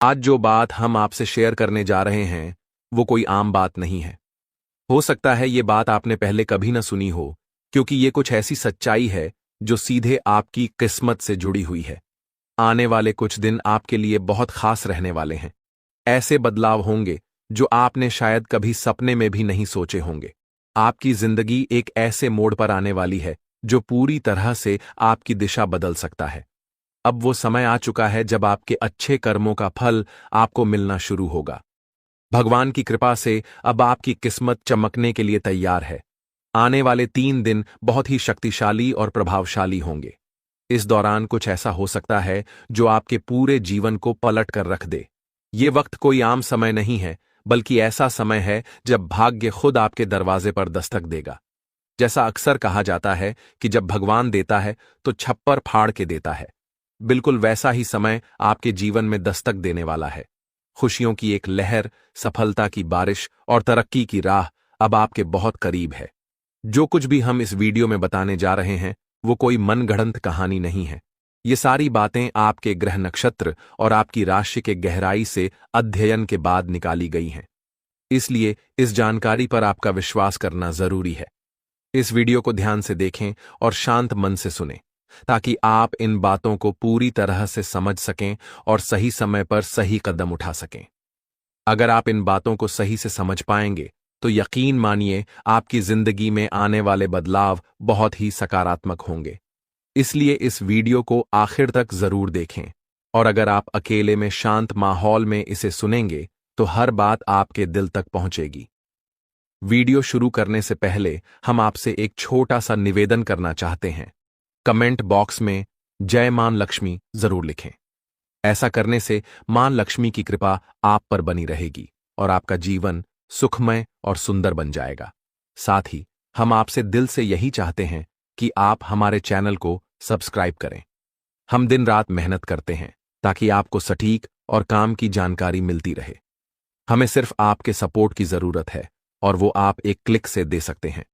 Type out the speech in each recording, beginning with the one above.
आज जो बात हम आपसे शेयर करने जा रहे हैं वो कोई आम बात नहीं है। हो सकता है ये बात आपने पहले कभी ना सुनी हो, क्योंकि ये कुछ ऐसी सच्चाई है जो सीधे आपकी किस्मत से जुड़ी हुई है। आने वाले कुछ दिन आपके लिए बहुत खास रहने वाले हैं। ऐसे बदलाव होंगे जो आपने शायद कभी सपने में भी नहीं सोचे होंगे। आपकी जिंदगी एक ऐसे मोड़ पर आने वाली है जो पूरी तरह से आपकी दिशा बदल सकता है। अब वो समय आ चुका है जब आपके अच्छे कर्मों का फल आपको मिलना शुरू होगा। भगवान की कृपा से अब आपकी किस्मत चमकने के लिए तैयार है। आने वाले 3 दिन बहुत ही शक्तिशाली और प्रभावशाली होंगे। इस दौरान कुछ ऐसा हो सकता है जो आपके पूरे जीवन को पलट कर रख दे। ये वक्त कोई आम समय नहीं है, बल्कि ऐसा समय है जब भाग्य खुद आपके दरवाजे पर दस्तक देगा। जैसा अक्सर कहा जाता है कि जब भगवान देता है तो छप्पर फाड़ के देता है, बिल्कुल वैसा ही समय आपके जीवन में दस्तक देने वाला है। खुशियों की एक लहर, सफलता की बारिश और तरक्की की राह अब आपके बहुत करीब है। जो कुछ भी हम इस वीडियो में बताने जा रहे हैं वो कोई मनगढ़ंत कहानी नहीं है। ये सारी बातें आपके ग्रह नक्षत्र और आपकी राशि के गहराई से अध्ययन के बाद निकाली गई हैं। इसलिए इस जानकारी पर आपका विश्वास करना जरूरी है। इस वीडियो को ध्यान से देखें और शांत मन से सुनें, ताकि आप इन बातों को पूरी तरह से समझ सकें और सही समय पर सही कदम उठा सकें। अगर आप इन बातों को सही से समझ पाएंगे तो यकीन मानिए आपकी जिंदगी में आने वाले बदलाव बहुत ही सकारात्मक होंगे। इसलिए इस वीडियो को आखिर तक जरूर देखें, और अगर आप अकेले में शांत माहौल में इसे सुनेंगे तो हर बात आपके दिल तक पहुंचेगी। वीडियो शुरू करने से पहले हम आपसे एक छोटा सा निवेदन करना चाहते हैं। कमेंट बॉक्स में जय मां लक्ष्मी जरूर लिखें। ऐसा करने से मां लक्ष्मी की कृपा आप पर बनी रहेगी और आपका जीवन सुखमय और सुंदर बन जाएगा। साथ ही हम आपसे दिल से यही चाहते हैं कि आप हमारे चैनल को सब्सक्राइब करें। हम दिन रात मेहनत करते हैं ताकि आपको सटीक और काम की जानकारी मिलती रहे। हमें सिर्फ आपके सपोर्ट की जरूरत है और वो आप एक क्लिक से दे सकते हैं।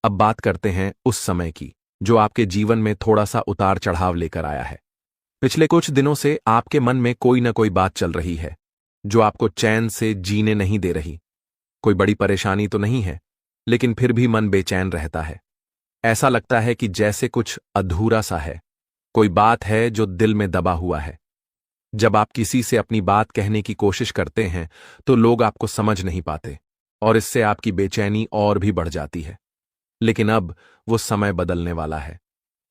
अब बात करते हैं उस समय की जो आपके जीवन में थोड़ा सा उतार चढ़ाव लेकर आया है। पिछले कुछ दिनों से आपके मन में कोई ना कोई बात चल रही है जो आपको चैन से जीने नहीं दे रही। कोई बड़ी परेशानी तो नहीं है, लेकिन फिर भी मन बेचैन रहता है। ऐसा लगता है कि जैसे कुछ अधूरा सा है, कोई बात है जो दिल में दबा हुआ है। जब आप किसी से अपनी बात कहने की कोशिश करते हैं तो लोग आपको समझ नहीं पाते और इससे आपकी बेचैनी और भी बढ़ जाती है। लेकिन अब वो समय बदलने वाला है।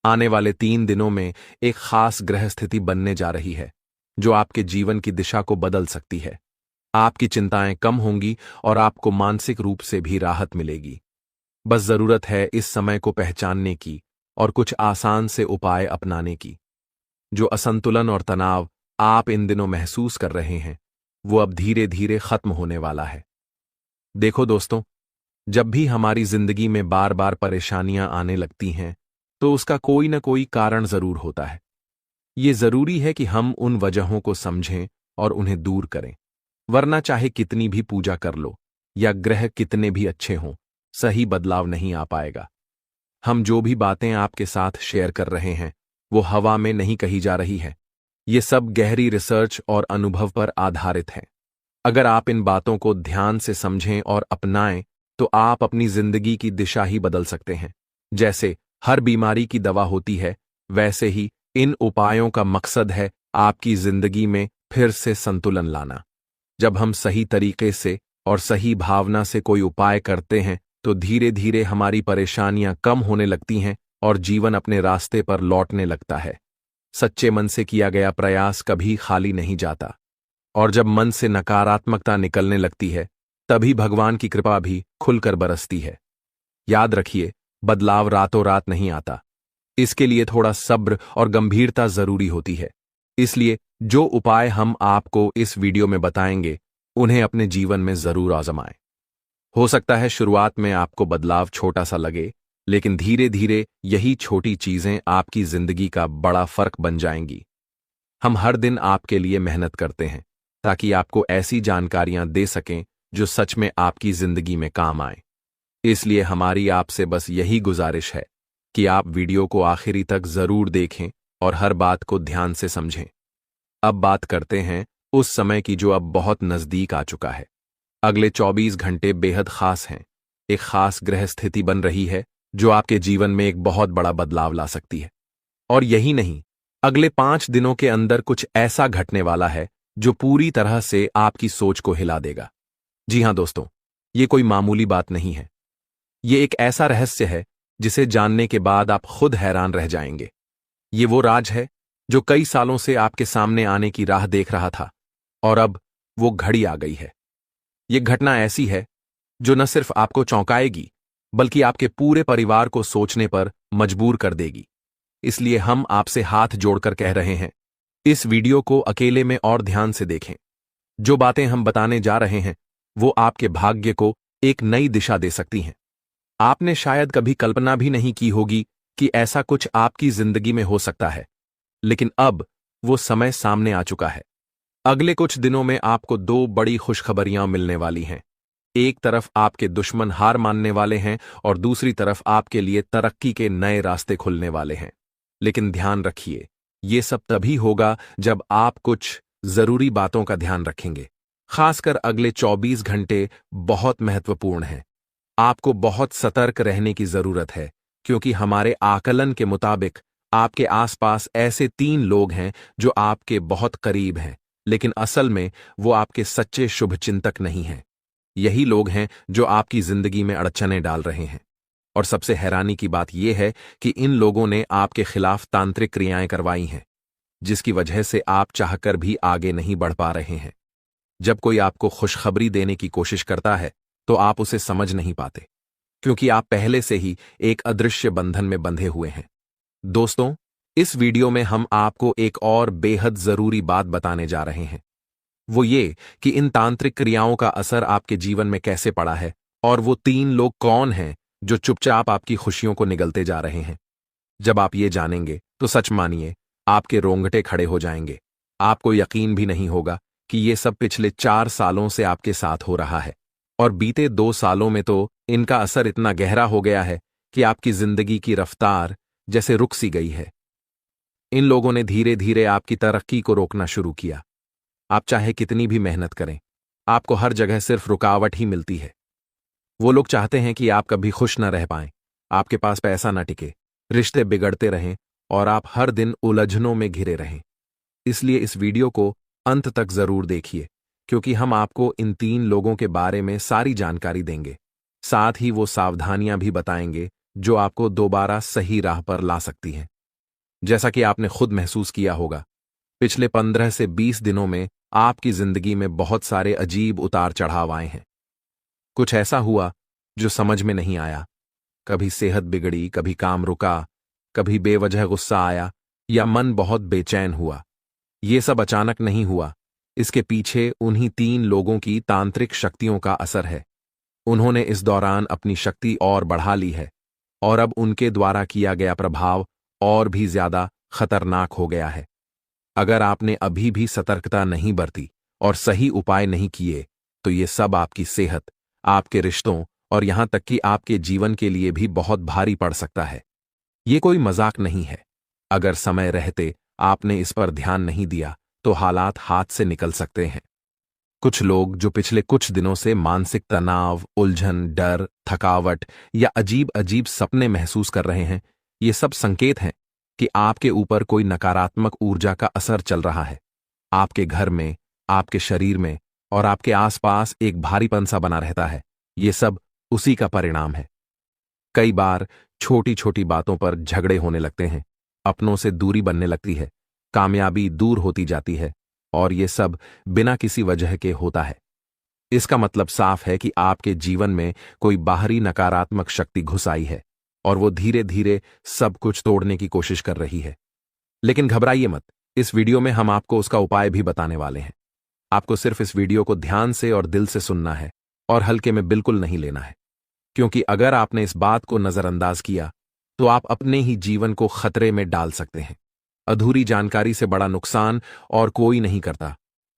आने वाले 3 दिनों में एक खास ग्रह स्थिति बनने जा रही है जो आपके जीवन की दिशा को बदल सकती है। आपकी चिंताएं कम होंगी और आपको मानसिक रूप से भी राहत मिलेगी। बस जरूरत है इस समय को पहचानने की और कुछ आसान से उपाय अपनाने की। जो असंतुलन और तनाव आप इन दिनों महसूस कर रहे हैं वो अब धीरे धीरे खत्म होने वाला है। देखो दोस्तों, जब भी हमारी जिंदगी में बार बार परेशानियां आने लगती हैं तो उसका कोई ना कोई कारण जरूर होता है। ये जरूरी है कि हम उन वजहों को समझें और उन्हें दूर करें, वरना चाहे कितनी भी पूजा कर लो या ग्रह कितने भी अच्छे हों, सही बदलाव नहीं आ पाएगा। हम जो भी बातें आपके साथ शेयर कर रहे हैं वो हवा में नहीं कही जा रही है। ये सब गहरी रिसर्च और अनुभव पर आधारित है। अगर आप इन बातों को ध्यान से समझें और अपनाएं तो आप अपनी जिंदगी की दिशा ही बदल सकते हैं। जैसे हर बीमारी की दवा होती है, वैसे ही इन उपायों का मकसद है आपकी जिंदगी में फिर से संतुलन लाना। जब हम सही तरीके से और सही भावना से कोई उपाय करते हैं तो धीरे धीरे हमारी परेशानियां कम होने लगती हैं और जीवन अपने रास्ते पर लौटने लगता है। सच्चे मन से किया गया प्रयास कभी खाली नहीं जाता, और जब मन से नकारात्मकता निकलने लगती है तभी भगवान की कृपा भी खुलकर बरसती है। याद रखिए, बदलाव रातों रात नहीं आता। इसके लिए थोड़ा सब्र और गंभीरता जरूरी होती है। इसलिए जो उपाय हम आपको इस वीडियो में बताएंगे उन्हें अपने जीवन में जरूर आजमाएं। हो सकता है शुरुआत में आपको बदलाव छोटा सा लगे, लेकिन धीरे धीरे यही छोटी चीजें आपकी जिंदगी का बड़ा फर्क बन जाएंगी। हम हर दिन आपके लिए मेहनत करते हैं ताकि आपको ऐसी जानकारियां दे सकें जो सच में आपकी जिंदगी में काम आए। इसलिए हमारी आपसे बस यही गुजारिश है कि आप वीडियो को आखिरी तक जरूर देखें और हर बात को ध्यान से समझें। अब बात करते हैं उस समय की जो अब बहुत नजदीक आ चुका है। अगले 24 घंटे बेहद खास हैं। एक खास ग्रह स्थिति बन रही है जो आपके जीवन में एक बहुत बड़ा बदलाव ला सकती है। और यही नहीं, अगले 5 दिनों के अंदर कुछ ऐसा घटने वाला है जो पूरी तरह से आपकी सोच को हिला देगा। जी हां दोस्तों, ये कोई मामूली बात नहीं है। ये एक ऐसा रहस्य है जिसे जानने के बाद आप खुद हैरान रह जाएंगे। ये वो राज है जो कई सालों से आपके सामने आने की राह देख रहा था, और अब वो घड़ी आ गई है। ये घटना ऐसी है जो न सिर्फ आपको चौंकाएगी, बल्कि आपके पूरे परिवार को सोचने पर मजबूर कर देगी। इसलिए हम आपसे हाथ जोड़कर कह रहे हैं, इस वीडियो को अकेले में और ध्यान से देखें। जो बातें हम बताने जा रहे हैं वो आपके भाग्य को एक नई दिशा दे सकती हैं। आपने शायद कभी कल्पना भी नहीं की होगी कि ऐसा कुछ आपकी जिंदगी में हो सकता है, लेकिन अब वो समय सामने आ चुका है। अगले कुछ दिनों में आपको 2 बड़ी खुशखबरियां मिलने वाली हैं। एक तरफ आपके दुश्मन हार मानने वाले हैं और दूसरी तरफ आपके लिए तरक्की के नए रास्ते खुलने वाले हैं। लेकिन ध्यान रखिए, ये सब तभी होगा जब आप कुछ जरूरी बातों का ध्यान रखेंगे। खासकर अगले 24 घंटे बहुत महत्वपूर्ण हैं। आपको बहुत सतर्क रहने की जरूरत है, क्योंकि हमारे आकलन के मुताबिक आपके आसपास ऐसे 3 लोग हैं जो आपके बहुत करीब हैं, लेकिन असल में वो आपके सच्चे शुभचिंतक नहीं हैं। यही लोग हैं जो आपकी जिंदगी में अड़चनें डाल रहे हैं। और सबसे हैरानी की बात यह है कि इन लोगों ने आपके खिलाफ तांत्रिक क्रियाएं करवाई हैं, जिसकी वजह से आप चाहकर भी आगे नहीं बढ़ पा रहे हैं। जब कोई आपको खुशखबरी देने की कोशिश करता है तो आप उसे समझ नहीं पाते, क्योंकि आप पहले से ही एक अदृश्य बंधन में बंधे हुए हैं। दोस्तों, इस वीडियो में हम आपको एक और बेहद जरूरी बात बताने जा रहे हैं। वो ये कि इन तांत्रिक क्रियाओं का असर आपके जीवन में कैसे पड़ा है, और वो 3 लोग कौन हैं जो चुपचाप आपकी खुशियों को निगलते जा रहे हैं। जब आप ये जानेंगे तो सच मानिए, आपके रोंगटे खड़े हो जाएंगे। आपको यकीन भी नहीं होगा कि ये सब पिछले 4 सालों से आपके साथ हो रहा है, और बीते 2 सालों में तो इनका असर इतना गहरा हो गया है कि आपकी जिंदगी की रफ्तार जैसे रुक सी गई है। इन लोगों ने धीरे धीरे आपकी तरक्की को रोकना शुरू किया। आप चाहे कितनी भी मेहनत करें, आपको हर जगह सिर्फ रुकावट ही मिलती है। वो लोग चाहते हैं कि आप कभी खुश न रह पाएं, आपके पास पैसा न टिके, रिश्ते बिगड़ते रहें और आप हर दिन उलझनों में घिरे रहें। इसलिए इस वीडियो को अंत तक जरूर देखिए, क्योंकि हम आपको इन 3 लोगों के बारे में सारी जानकारी देंगे। साथ ही वो सावधानियां भी बताएंगे जो आपको दोबारा सही राह पर ला सकती हैं। जैसा कि आपने खुद महसूस किया होगा, पिछले 15 से 20 दिनों में आपकी जिंदगी में बहुत सारे अजीब उतार चढ़ाव आए हैं। कुछ ऐसा हुआ जो समझ में नहीं आया। कभी सेहत बिगड़ी, कभी काम रुका, कभी बेवजह गुस्सा आया या मन बहुत बेचैन हुआ। ये सब अचानक नहीं हुआ, इसके पीछे उन्हीं 3 लोगों की तांत्रिक शक्तियों का असर है। उन्होंने इस दौरान अपनी शक्ति और बढ़ा ली है, और अब उनके द्वारा किया गया प्रभाव और भी ज्यादा खतरनाक हो गया है। अगर आपने अभी भी सतर्कता नहीं बरती और सही उपाय नहीं किए, तो ये सब आपकी सेहत, आपके रिश्तों और यहां तक कि आपके जीवन के लिए भी बहुत भारी पड़ सकता है। ये कोई मजाक नहीं है। अगर समय रहते आपने इस पर ध्यान नहीं दिया तो हालात हाथ से निकल सकते हैं। कुछ लोग जो पिछले कुछ दिनों से मानसिक तनाव, उलझन, डर, थकावट या अजीब अजीब सपने महसूस कर रहे हैं, ये सब संकेत हैं कि आपके ऊपर कोई नकारात्मक ऊर्जा का असर चल रहा है। आपके घर में, आपके शरीर में और आपके आसपास एक भारीपन सा बना रहता है। ये सब उसी का परिणाम है। कई बार छोटी छोटी बातों पर झगड़े होने लगते हैं, अपनों से दूरी बनने लगती है, कामयाबी दूर होती जाती है, और ये सब बिना किसी वजह के होता है। इसका मतलब साफ है कि आपके जीवन में कोई बाहरी नकारात्मक शक्ति घुस आई है और वो धीरे धीरे सब कुछ तोड़ने की कोशिश कर रही है। लेकिन घबराइए मत, इस वीडियो में हम आपको उसका उपाय भी बताने वाले हैं। आपको सिर्फ इस वीडियो को ध्यान से और दिल से सुनना है और हल्के में बिल्कुल नहीं लेना है, क्योंकि अगर आपने इस बात को नजरअंदाज किया तो आप अपने ही जीवन को खतरे में डाल सकते हैं। अधूरी जानकारी से बड़ा नुकसान और कोई नहीं करता,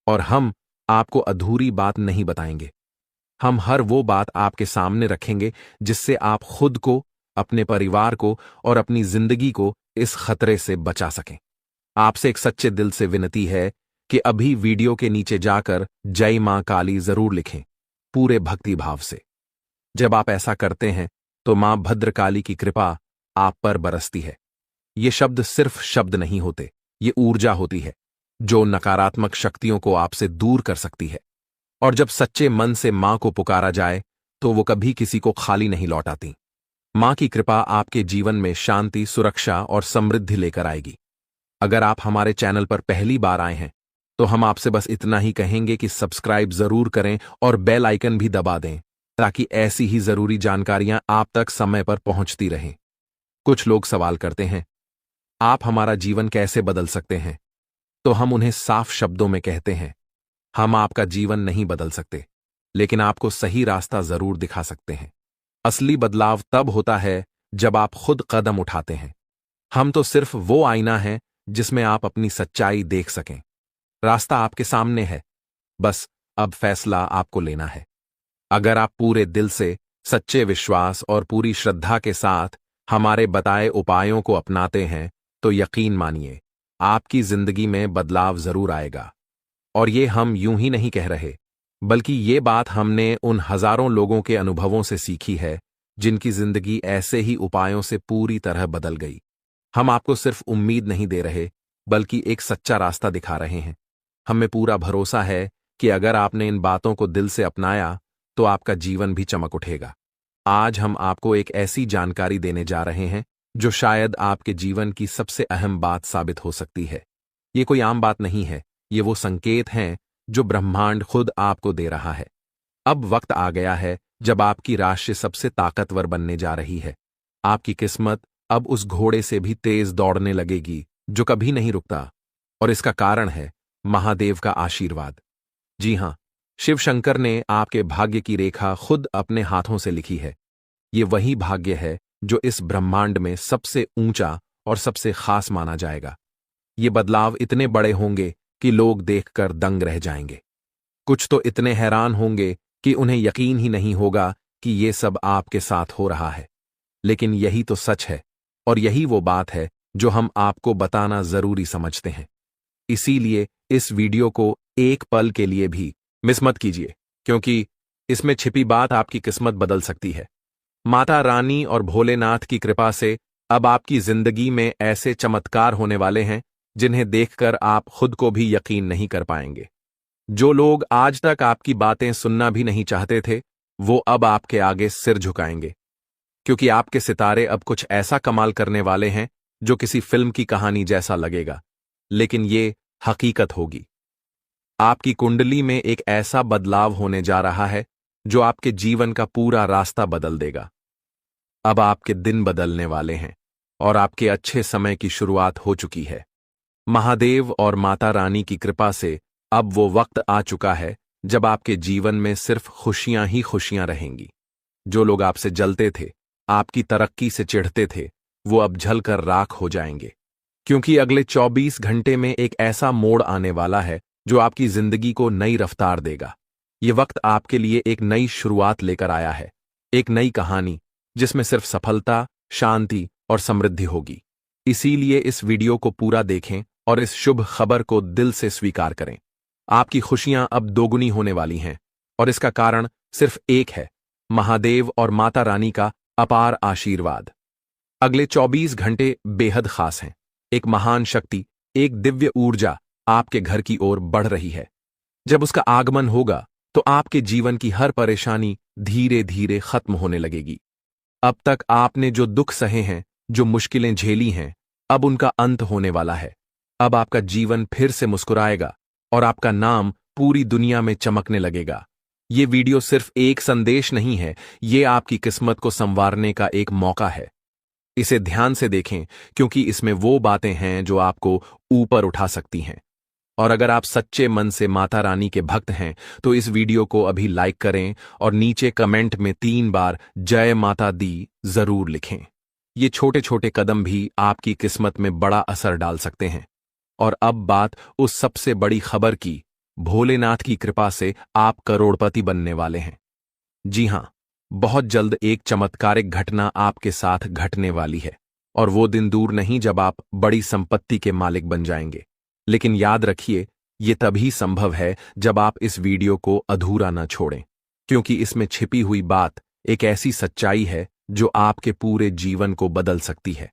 और हम आपको अधूरी बात नहीं बताएंगे। हम हर वो बात आपके सामने रखेंगे जिससे आप खुद को, अपने परिवार को और अपनी जिंदगी को इस खतरे से बचा सकें। आपसे एक सच्चे दिल से विनती है कि अभी वीडियो के नीचे जाकर जय मां काली जरूर लिखें, पूरे भक्ति भाव से। जब आप ऐसा करते हैं तो मां भद्रकाली की कृपा आप पर बरसती है। ये शब्द सिर्फ शब्द नहीं होते, ये ऊर्जा होती है जो नकारात्मक शक्तियों को आपसे दूर कर सकती है। और जब सच्चे मन से मां को पुकारा जाए तो वो कभी किसी को खाली नहीं लौटाती। मां की कृपा आपके जीवन में शांति, सुरक्षा और समृद्धि लेकर आएगी। अगर आप हमारे चैनल पर पहली बार आए हैं तो हम आपसे बस इतना ही कहेंगे कि सब्सक्राइब जरूर करें और बेल आइकन भी दबा दें, ताकि ऐसी ही जरूरी जानकारियां आप तक समय पर पहुंचती रहें। कुछ लोग सवाल करते हैं, आप हमारा जीवन कैसे बदल सकते हैं? तो हम उन्हें साफ शब्दों में कहते हैं, हम आपका जीवन नहीं बदल सकते, लेकिन आपको सही रास्ता जरूर दिखा सकते हैं। असली बदलाव तब होता है जब आप खुद कदम उठाते हैं। हम तो सिर्फ वो आईना है जिसमें आप अपनी सच्चाई देख सकें। रास्ता आपके सामने है, बस अब फैसला आपको लेना है। अगर आप पूरे दिल से, सच्चे विश्वास और पूरी श्रद्धा के साथ हमारे बताए उपायों को अपनाते हैं तो यकीन मानिए, आपकी जिंदगी में बदलाव जरूर आएगा। और ये हम यूं ही नहीं कह रहे, बल्कि ये बात हमने उन हजारों लोगों के अनुभवों से सीखी है जिनकी जिंदगी ऐसे ही उपायों से पूरी तरह बदल गई। हम आपको सिर्फ उम्मीद नहीं दे रहे, बल्कि एक सच्चा रास्ता दिखा रहे हैं। हमें पूरा भरोसा है कि अगर आपने इन बातों को दिल से अपनाया तो आपका जीवन भी चमक उठेगा। आज हम आपको एक ऐसी जानकारी देने जा रहे हैं जो शायद आपके जीवन की सबसे अहम बात साबित हो सकती है। ये कोई आम बात नहीं है, ये वो संकेत हैं जो ब्रह्मांड खुद आपको दे रहा है। अब वक्त आ गया है जब आपकी राशि सबसे ताकतवर बनने जा रही है। आपकी किस्मत अब उस घोड़े से भी तेज दौड़ने लगेगी जो कभी नहीं रुकता, और इसका कारण है महादेव का आशीर्वाद। जी हां, शिव शंकर ने आपके भाग्य की रेखा खुद अपने हाथों से लिखी है। ये वही भाग्य है जो इस ब्रह्मांड में सबसे ऊंचा और सबसे खास माना जाएगा। ये बदलाव इतने बड़े होंगे कि लोग देखकर दंग रह जाएंगे। कुछ तो इतने हैरान होंगे कि उन्हें यकीन ही नहीं होगा कि ये सब आपके साथ हो रहा है। लेकिन यही तो सच है, और यही वो बात है जो हम आपको बताना जरूरी समझते हैं। इसीलिए इस वीडियो को एक पल के लिए भी मिस मत कीजिए, क्योंकि इसमें छिपी बात आपकी किस्मत बदल सकती है। माता रानी और भोलेनाथ की कृपा से अब आपकी जिंदगी में ऐसे चमत्कार होने वाले हैं जिन्हें देखकर आप खुद को भी यकीन नहीं कर पाएंगे। जो लोग आज तक आपकी बातें सुनना भी नहीं चाहते थे, वो अब आपके आगे सिर झुकाएंगे, क्योंकि आपके सितारे अब कुछ ऐसा कमाल करने वाले हैं जो किसी फिल्म की कहानी जैसा लगेगा, लेकिन ये हकीकत होगी। आपकी कुंडली में एक ऐसा बदलाव होने जा रहा है जो आपके जीवन का पूरा रास्ता बदल देगा। अब आपके दिन बदलने वाले हैं और आपके अच्छे समय की शुरुआत हो चुकी है। महादेव और माता रानी की कृपा से अब वो वक्त आ चुका है जब आपके जीवन में सिर्फ खुशियां ही खुशियां रहेंगी। जो लोग आपसे जलते थे, आपकी तरक्की से चिढ़ते थे, वो अब जलकर राख हो जाएंगे, क्योंकि अगले 24 घंटे में एक ऐसा मोड़ आने वाला है जो आपकी जिंदगी को नई रफ्तार देगा। ये वक्त आपके लिए एक नई शुरुआत लेकर आया है, एक नई कहानी जिसमें सिर्फ सफलता, शांति और समृद्धि होगी। इसीलिए इस वीडियो को पूरा देखें और इस शुभ खबर को दिल से स्वीकार करें। आपकी खुशियां अब दोगुनी होने वाली हैं, और इसका कारण सिर्फ एक है, महादेव और माता रानी का अपार आशीर्वाद। अगले 24 घंटे बेहद खास हैं। एक महान शक्ति, एक दिव्य ऊर्जा आपके घर की ओर बढ़ रही है। जब उसका आगमन होगा तो आपके जीवन की हर परेशानी धीरे धीरे खत्म होने लगेगी। अब तक आपने जो दुख सहे हैं, जो मुश्किलें झेली हैं, अब उनका अंत होने वाला है। अब आपका जीवन फिर से मुस्कुराएगा और आपका नाम पूरी दुनिया में चमकने लगेगा। ये वीडियो सिर्फ एक संदेश नहीं है, ये आपकी किस्मत को संवारने का एक मौका है। इसे ध्यान से देखें, क्योंकि इसमें वो बातें हैं जो आपको ऊपर उठा सकती हैं। और अगर आप सच्चे मन से माता रानी के भक्त हैं तो इस वीडियो को अभी लाइक करें और नीचे कमेंट में 3 बार जय माता दी जरूर लिखें। ये छोटे छोटे कदम भी आपकी किस्मत में बड़ा असर डाल सकते हैं। और अब बात उस सबसे बड़ी खबर की, भोलेनाथ की कृपा से आप करोड़पति बनने वाले हैं। जी हां, बहुत जल्द एक चमत्कारिक घटना आपके साथ घटने वाली है, और वो दिन दूर नहीं जब आप बड़ी संपत्ति के मालिक बन जाएंगे। लेकिन याद रखिए, ये तभी संभव है जब आप इस वीडियो को अधूरा न छोड़ें, क्योंकि इसमें छिपी हुई बात एक ऐसी सच्चाई है जो आपके पूरे जीवन को बदल सकती है।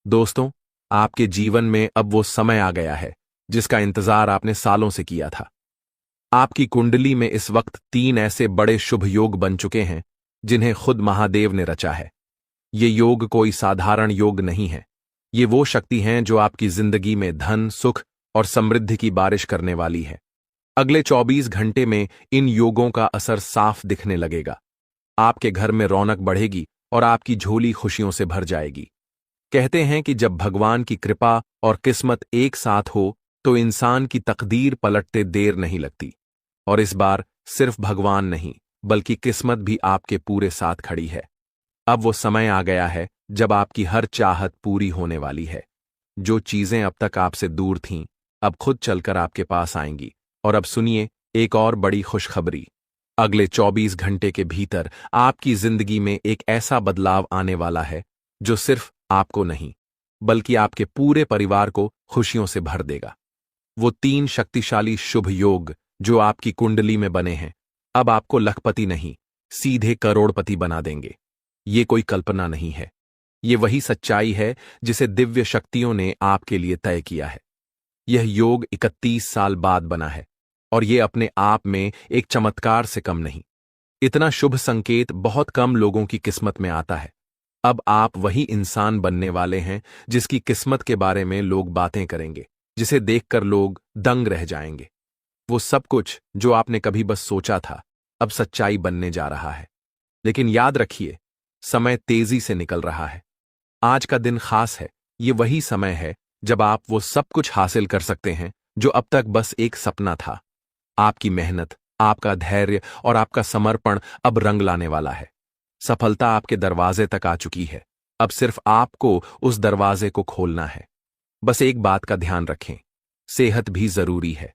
दोस्तों, आपके जीवन में अब वो समय आ गया है जिसका इंतजार आपने सालों से किया था। आपकी कुंडली में इस वक्त 3 ऐसे बड़े शुभ योग बन चुके हैं जिन्हें खुद महादेव ने रचा है। ये योग कोई साधारण योग नहीं है। ये वो शक्ति हैं जो आपकी जिंदगी में धन, सुख और समृद्धि की बारिश करने वाली है। अगले 24 घंटे में इन योगों का असर साफ दिखने लगेगा। आपके घर में रौनक बढ़ेगी और आपकी झोली खुशियों से भर जाएगी। कहते हैं कि जब भगवान की कृपा और किस्मत एक साथ हो तो इंसान की तकदीर पलटते देर नहीं लगती। और इस बार सिर्फ भगवान नहीं, बल्कि किस्मत भी आपके पूरे साथ खड़ी है। अब वो समय आ गया है जब आपकी हर चाहत पूरी होने वाली है। जो चीजें अब तक आपसे दूर थीं, अब खुद चलकर आपके पास आएंगी। और अब सुनिए एक और बड़ी खुशखबरी। अगले 24 घंटे के भीतर आपकी जिंदगी में एक ऐसा बदलाव आने वाला है जो सिर्फ आपको नहीं, बल्कि आपके पूरे परिवार को खुशियों से भर देगा। वो 3 शक्तिशाली शुभ योग जो आपकी कुंडली में बने हैं, अब आपको लखपति नहीं, सीधे करोड़पति बना देंगे। ये कोई कल्पना नहीं है, ये वही सच्चाई है जिसे दिव्य शक्तियों ने आपके लिए तय किया है। यह योग 31 साल बाद बना है और ये अपने आप में एक चमत्कार से कम नहीं। इतना शुभ संकेत बहुत कम लोगों की किस्मत में आता है। अब आप वही इंसान बनने वाले हैं जिसकी किस्मत के बारे में लोग बातें करेंगे, जिसे देखकर लोग दंग रह जाएंगे। वो सब कुछ जो आपने कभी बस सोचा था, अब सच्चाई बनने जा रहा है। लेकिन याद रखिए, समय तेजी से निकल रहा है। आज का दिन खास है। ये वही समय है जब आप वो सब कुछ हासिल कर सकते हैं जो अब तक बस एक सपना था। आपकी मेहनत, आपका धैर्य और आपका समर्पण अब रंग लाने वाला है। सफलता आपके दरवाजे तक आ चुकी है। अब सिर्फ आपको उस दरवाजे को खोलना है। बस एक बात का ध्यान रखें, सेहत भी जरूरी है।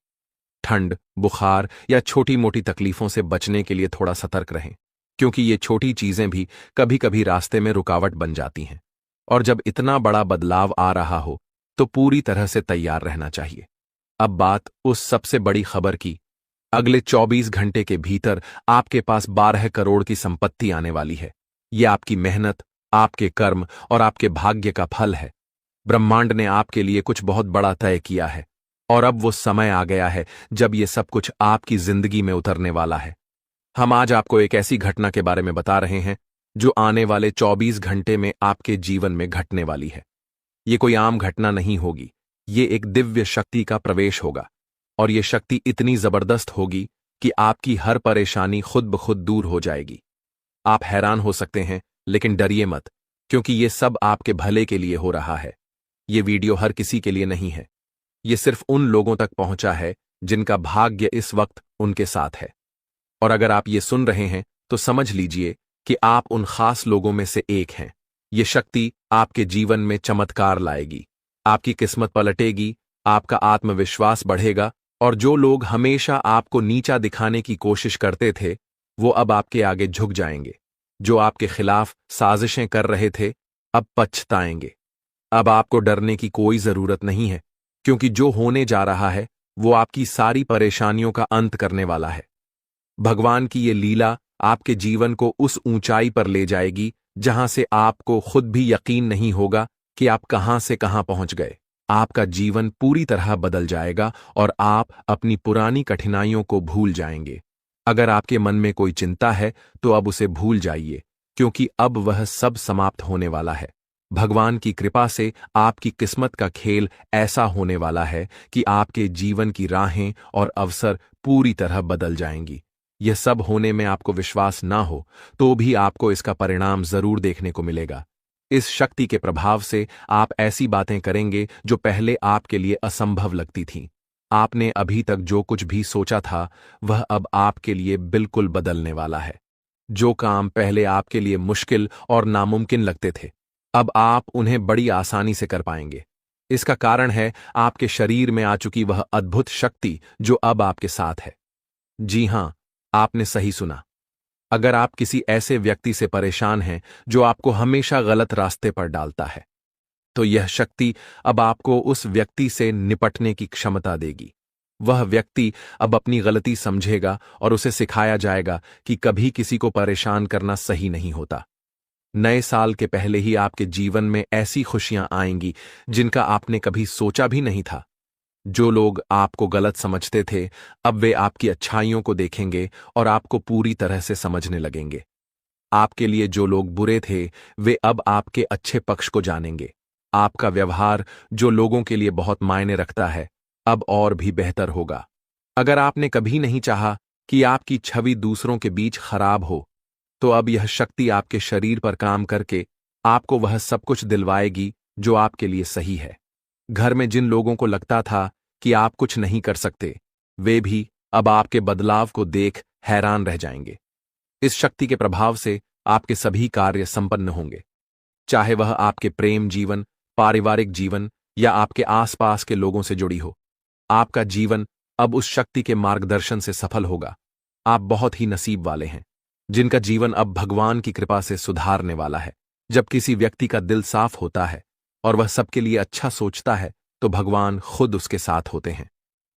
ठंड, बुखार या छोटी मोटी तकलीफों से बचने के लिए थोड़ा सतर्क रहें, क्योंकि ये छोटी चीजें भी कभी कभी रास्ते में रुकावट बन जाती हैं। और जब इतना बड़ा बदलाव आ रहा हो तो पूरी तरह से तैयार रहना चाहिए। अब बात उस सबसे बड़ी खबर की। अगले 24 घंटे के भीतर आपके पास 12 करोड़ की संपत्ति आने वाली है। ये आपकी मेहनत, आपके कर्म और आपके भाग्य का फल है। ब्रह्मांड ने आपके लिए कुछ बहुत बड़ा तय किया है और अब वो समय आ गया है जब ये सब कुछ आपकी जिंदगी में उतरने वाला है। हम आज आपको एक ऐसी घटना के बारे में बता रहे हैं जो आने वाले 24 घंटे में आपके जीवन में घटने वाली है। ये कोई आम घटना नहीं होगी, ये एक दिव्य शक्ति का प्रवेश होगा। और ये शक्ति इतनी जबरदस्त होगी कि आपकी हर परेशानी खुद ब खुद दूर हो जाएगी। आप हैरान हो सकते हैं, लेकिन डरिए मत, क्योंकि ये सब आपके भले के लिए हो रहा है। ये वीडियो हर किसी के लिए नहीं है। ये सिर्फ उन लोगों तक पहुंचा है जिनका भाग्य इस वक्त उनके साथ है। और अगर आप ये सुन रहे हैं तो समझ लीजिए कि आप उन खास लोगों में से एक हैं। ये शक्ति आपके जीवन में चमत्कार लाएगी, आपकी किस्मत पलटेगी, आपका आत्मविश्वास बढ़ेगा और जो लोग हमेशा आपको नीचा दिखाने की कोशिश करते थे, वो अब आपके आगे झुक जाएंगे। जो आपके खिलाफ साजिशें कर रहे थे, अब पछताएंगे। अब आपको डरने की कोई जरूरत नहीं है, क्योंकि जो होने जा रहा है वो आपकी सारी परेशानियों का अंत करने वाला है। भगवान की ये लीला आपके जीवन को उस ऊंचाई पर ले जाएगी जहां से आपको खुद भी यकीन नहीं होगा कि आप कहां से कहां पहुंच गए। आपका जीवन पूरी तरह बदल जाएगा और आप अपनी पुरानी कठिनाइयों को भूल जाएंगे। अगर आपके मन में कोई चिंता है तो अब उसे भूल जाइए, क्योंकि अब वह सब समाप्त होने वाला है। भगवान की कृपा से आपकी किस्मत का खेल ऐसा होने वाला है कि आपके जीवन की राहें और अवसर पूरी तरह बदल जाएंगी। यह सब होने में आपको विश्वास ना हो तो भी आपको इसका परिणाम जरूर देखने को मिलेगा। इस शक्ति के प्रभाव से आप ऐसी बातें करेंगे जो पहले आपके लिए असंभव लगती थीं। आपने अभी तक जो कुछ भी सोचा था वह अब आपके लिए बिल्कुल बदलने वाला है। जो काम पहले आपके लिए मुश्किल और नामुमकिन लगते थे, अब आप उन्हें बड़ी आसानी से कर पाएंगे। इसका कारण है आपके शरीर में आ चुकी वह अद्भुत शक्ति जो अब आपके साथ है। जी हां, आपने सही सुना। अगर आप किसी ऐसे व्यक्ति से परेशान हैं जो आपको हमेशा गलत रास्ते पर डालता है, तो यह शक्ति अब आपको उस व्यक्ति से निपटने की क्षमता देगी। वह व्यक्ति अब अपनी गलती समझेगा और उसे सिखाया जाएगा कि कभी किसी को परेशान करना सही नहीं होता। नए साल के पहले ही आपके जीवन में ऐसी खुशियां आएंगी जिनका आपने कभी सोचा भी नहीं था। जो लोग आपको गलत समझते थे, अब वे आपकी अच्छाइयों को देखेंगे और आपको पूरी तरह से समझने लगेंगे। आपके लिए जो लोग बुरे थे, वे अब आपके अच्छे पक्ष को जानेंगे। आपका व्यवहार जो लोगों के लिए बहुत मायने रखता है, अब और भी बेहतर होगा। अगर आपने कभी नहीं चाहा कि आपकी छवि दूसरों के बीच खराब हो, तो अब यह शक्ति आपके शरीर पर काम करके आपको वह सब कुछ दिलवाएगी जो आपके लिए सही है। घर में जिन लोगों को लगता था कि आप कुछ नहीं कर सकते, वे भी अब आपके बदलाव को देख हैरान रह जाएंगे। इस शक्ति के प्रभाव से आपके सभी कार्य संपन्न होंगे, चाहे वह आपके प्रेम जीवन, पारिवारिक जीवन या आपके आसपास के लोगों से जुड़ी हो। आपका जीवन अब उस शक्ति के मार्गदर्शन से सफल होगा। आप बहुत ही नसीब वाले हैं, जिनका जीवन अब भगवान की कृपा से सुधारने वाला है। जब किसी व्यक्ति का दिल साफ होता है और वह सबके लिए अच्छा सोचता है, तो भगवान खुद उसके साथ होते हैं।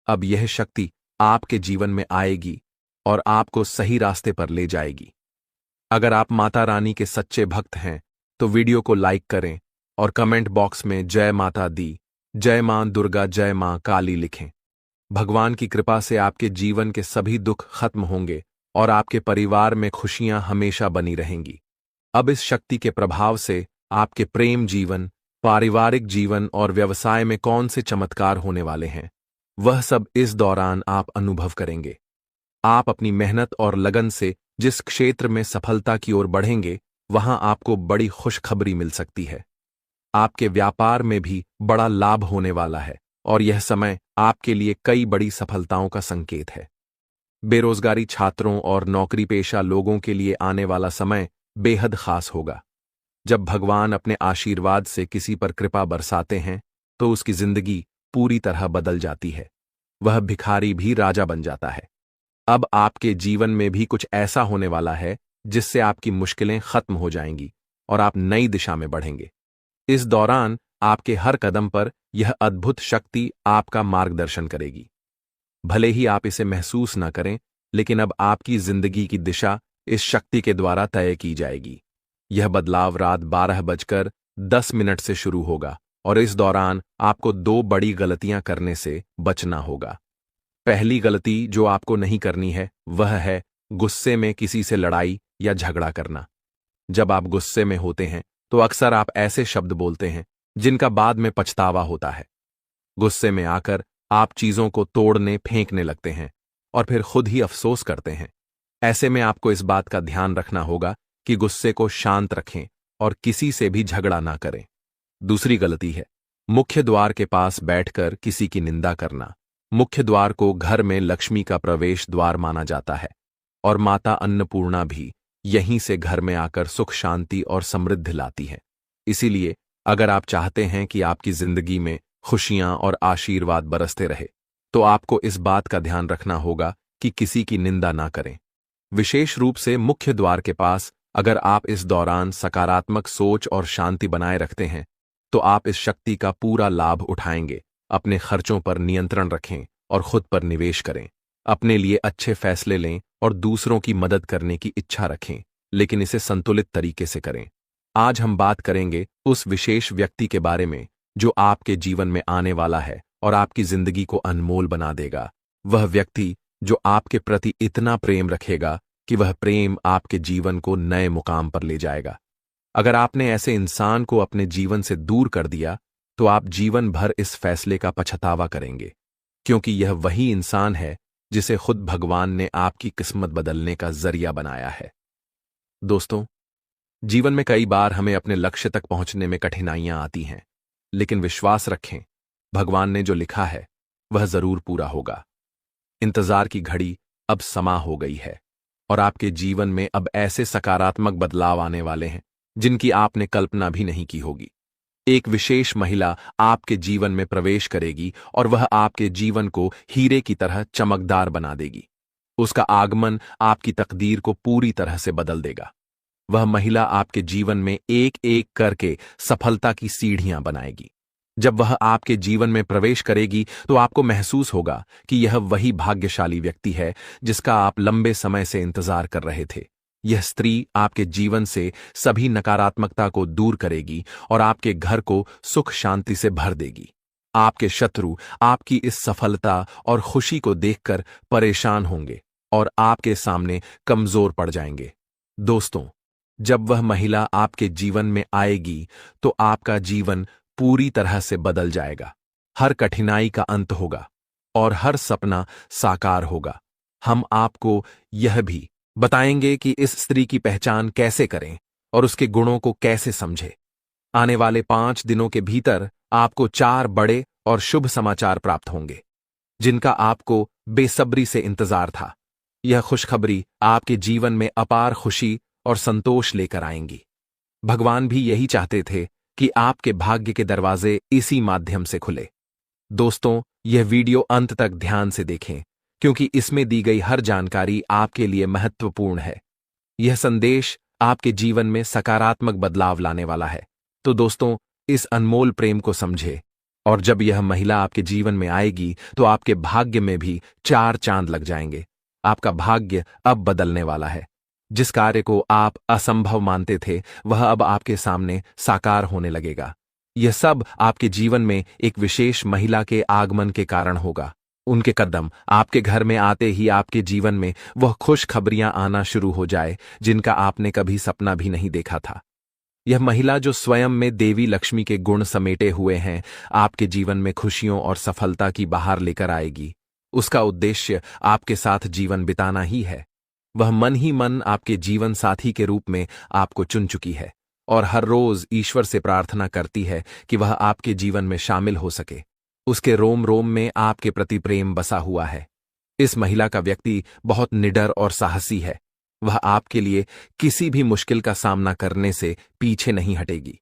अब यह शक्ति आपके जीवन में आएगी और आपको सही रास्ते पर ले जाएगी। अगर आप माता रानी के सच्चे भक्त हैं, तो वीडियो को लाइक करें और कमेंट बॉक्स में जय माता दी, जय मां दुर्गा, जय मां काली लिखें। भगवान की कृपा से आपके जीवन के सभी दुख खत्म होंगे और आपके परिवार में खुशियां हमेशा बनी रहेंगी। अब इस शक्ति के प्रभाव से आपके प्रेम जीवन, पारिवारिक जीवन और व्यवसाय में कौन से चमत्कार होने वाले हैं, वह सब इस दौरान आप अनुभव करेंगे। आप अपनी मेहनत और लगन से जिस क्षेत्र में सफलता की ओर बढ़ेंगे, वहां आपको बड़ी खुशखबरी मिल सकती है। आपके व्यापार में भी बड़ा लाभ होने वाला है और यह समय आपके लिए कई बड़ी सफलताओं का संकेत है। बेरोजगारी छात्रों और नौकरी पेशा लोगों के लिए आने वाला समय बेहद खास होगा। जब भगवान अपने आशीर्वाद से किसी पर कृपा बरसाते हैं, तो उसकी जिंदगी पूरी तरह बदल जाती है। वह भिखारी भी राजा बन जाता है। अब आपके जीवन में भी कुछ ऐसा होने वाला है जिससे आपकी मुश्किलें खत्म हो जाएंगी और आप नई दिशा में बढ़ेंगे। इस दौरान आपके हर कदम पर यह अद्भुत शक्ति आपका मार्गदर्शन करेगी। भले ही आप इसे महसूस न करें, लेकिन अब आपकी जिंदगी की दिशा इस शक्ति के द्वारा तय की जाएगी। यह बदलाव रात 12:10 से शुरू होगा और इस दौरान आपको 2 बड़ी गलतियां करने से बचना होगा। पहली गलती जो आपको नहीं करनी है, वह है गुस्से में किसी से लड़ाई या झगड़ा करना। जब आप गुस्से में होते हैं, तो अक्सर आप ऐसे शब्द बोलते हैं जिनका बाद में पछतावा होता है। गुस्से में आकर आप चीजों को तोड़ने, फेंकने लगते हैं और फिर खुद ही अफसोस करते हैं। ऐसे में आपको इस बात का ध्यान रखना होगा कि गुस्से को शांत रखें और किसी से भी झगड़ा ना करें। दूसरी गलती है मुख्य द्वार के पास बैठकर किसी की निंदा करना। मुख्य द्वार को घर में लक्ष्मी का प्रवेश द्वार माना जाता है और माता अन्नपूर्णा भी यहीं से घर में आकर सुख, शांति और समृद्धि लाती है। इसीलिए अगर आप चाहते हैं कि आपकी जिंदगी में खुशियां और आशीर्वाद बरसते रहे, तो आपको इस बात का ध्यान रखना होगा कि किसी की निंदा ना करें। विशेष रूप से मुख्य द्वार के पास अगर आप इस दौरान सकारात्मक सोच और शांति बनाए रखते हैं, तो आप इस शक्ति का पूरा लाभ उठाएंगे। अपने खर्चों पर नियंत्रण रखें और खुद पर निवेश करें। अपने लिए अच्छे फैसले लें और दूसरों की मदद करने की इच्छा रखें, लेकिन इसे संतुलित तरीके से करें। आज हम बात करेंगे उस विशेष व्यक्ति के बारे में जो आपके जीवन में आने वाला है और आपकी जिंदगी को अनमोल बना देगा। वह व्यक्ति जो आपके प्रति इतना प्रेम रखेगा कि वह प्रेम आपके जीवन को नए मुकाम पर ले जाएगा। अगर आपने ऐसे इंसान को अपने जीवन से दूर कर दिया, तो आप जीवन भर इस फैसले का पछतावा करेंगे, क्योंकि यह वही इंसान है जिसे खुद भगवान ने आपकी किस्मत बदलने का जरिया बनाया है। दोस्तों, जीवन में कई बार हमें अपने लक्ष्य तक पहुंचने में कठिनाइयां आती हैं, लेकिन विश्वास रखें, भगवान ने जो लिखा है वह जरूर पूरा होगा। इंतजार की घड़ी अब समा हो गई है और आपके जीवन में अब ऐसे सकारात्मक बदलाव आने वाले हैं जिनकी आपने कल्पना भी नहीं की होगी। एक विशेष महिला आपके जीवन में प्रवेश करेगी और वह आपके जीवन को हीरे की तरह चमकदार बना देगी। उसका आगमन आपकी तकदीर को पूरी तरह से बदल देगा। वह महिला आपके जीवन में एक एक करके सफलता की सीढ़ियां बनाएगी। जब वह आपके जीवन में प्रवेश करेगी तो आपको महसूस होगा कि यह वही भाग्यशाली व्यक्ति है जिसका आप लंबे समय से इंतजार कर रहे थे। यह स्त्री आपके जीवन से सभी नकारात्मकता को दूर करेगी और आपके घर को सुख शांति से भर देगी। आपके शत्रु आपकी इस सफलता और खुशी को देखकर परेशान होंगे और आपके सामने कमजोर पड़ जाएंगे। दोस्तों, जब वह महिला आपके जीवन में आएगी तो आपका जीवन पूरी तरह से बदल जाएगा। हर कठिनाई का अंत होगा और हर सपना साकार होगा। हम आपको यह भी बताएंगे कि इस स्त्री की पहचान कैसे करें और उसके गुणों को कैसे समझें। आने वाले 5 दिनों के भीतर आपको 4 बड़े और शुभ समाचार प्राप्त होंगे जिनका आपको बेसब्री से इंतजार था। यह खुशखबरी आपके जीवन में अपार खुशी और संतोष लेकर आएंगी। भगवान भी यही चाहते थे कि आपके भाग्य के दरवाजे इसी माध्यम से खुले। दोस्तों, यह वीडियो अंत तक ध्यान से देखें क्योंकि इसमें दी गई हर जानकारी आपके लिए महत्वपूर्ण है। यह संदेश आपके जीवन में सकारात्मक बदलाव लाने वाला है। तो दोस्तों, इस अनमोल प्रेम को समझे और जब यह महिला आपके जीवन में आएगी तो आपके भाग्य में भी 4 चांद लग जाएंगे। आपका भाग्य अब बदलने वाला है। जिस कार्य को आप असंभव मानते थे वह अब आपके सामने साकार होने लगेगा। यह सब आपके जीवन में एक विशेष महिला के आगमन के कारण होगा। उनके कदम आपके घर में आते ही आपके जीवन में वह खुश खबरियां आना शुरू हो जाए जिनका आपने कभी सपना भी नहीं देखा था। यह महिला जो स्वयं में देवी लक्ष्मी के गुण समेटे हुए हैं आपके जीवन में खुशियों और सफलता की बहार लेकर आएगी। उसका उद्देश्य आपके साथ जीवन बिताना ही है। वह मन ही मन आपके जीवन साथी के रूप में आपको चुन चुकी है और हर रोज ईश्वर से प्रार्थना करती है कि वह आपके जीवन में शामिल हो सके। उसके रोम रोम में आपके प्रति प्रेम बसा हुआ है। इस महिला का व्यक्ति बहुत निडर और साहसी है। वह आपके लिए किसी भी मुश्किल का सामना करने से पीछे नहीं हटेगी।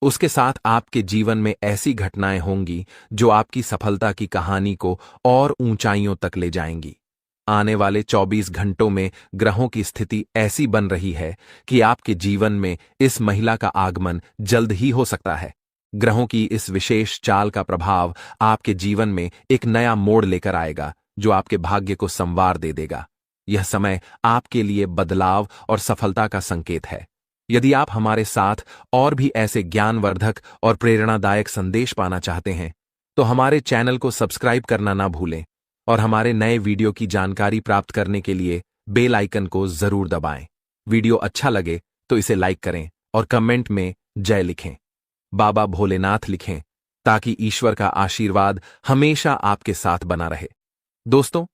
उसके साथ आपके जीवन में ऐसी घटनाएं होंगी जो आपकी सफलता की कहानी को और ऊंचाइयों तक ले जाएंगी। आने वाले 24 घंटों में ग्रहों की स्थिति ऐसी बन रही है कि आपके जीवन में इस महिला का आगमन जल्द ही हो सकता है। ग्रहों की इस विशेष चाल का प्रभाव आपके जीवन में एक नया मोड़ लेकर आएगा जो आपके भाग्य को संवार दे देगा। यह समय आपके लिए बदलाव और सफलता का संकेत है। यदि आप हमारे साथ और भी ऐसे ज्ञानवर्धक और प्रेरणादायक संदेश पाना चाहते हैं तो हमारे चैनल को सब्सक्राइब करना ना भूलें और हमारे नए वीडियो की जानकारी प्राप्त करने के लिए बेल आइकन को जरूर दबाएं। वीडियो अच्छा लगे तो इसे लाइक करें और कमेंट में जय लिखें, बाबा भोलेनाथ लिखें ताकि ईश्वर का आशीर्वाद हमेशा आपके साथ बना रहे। दोस्तों,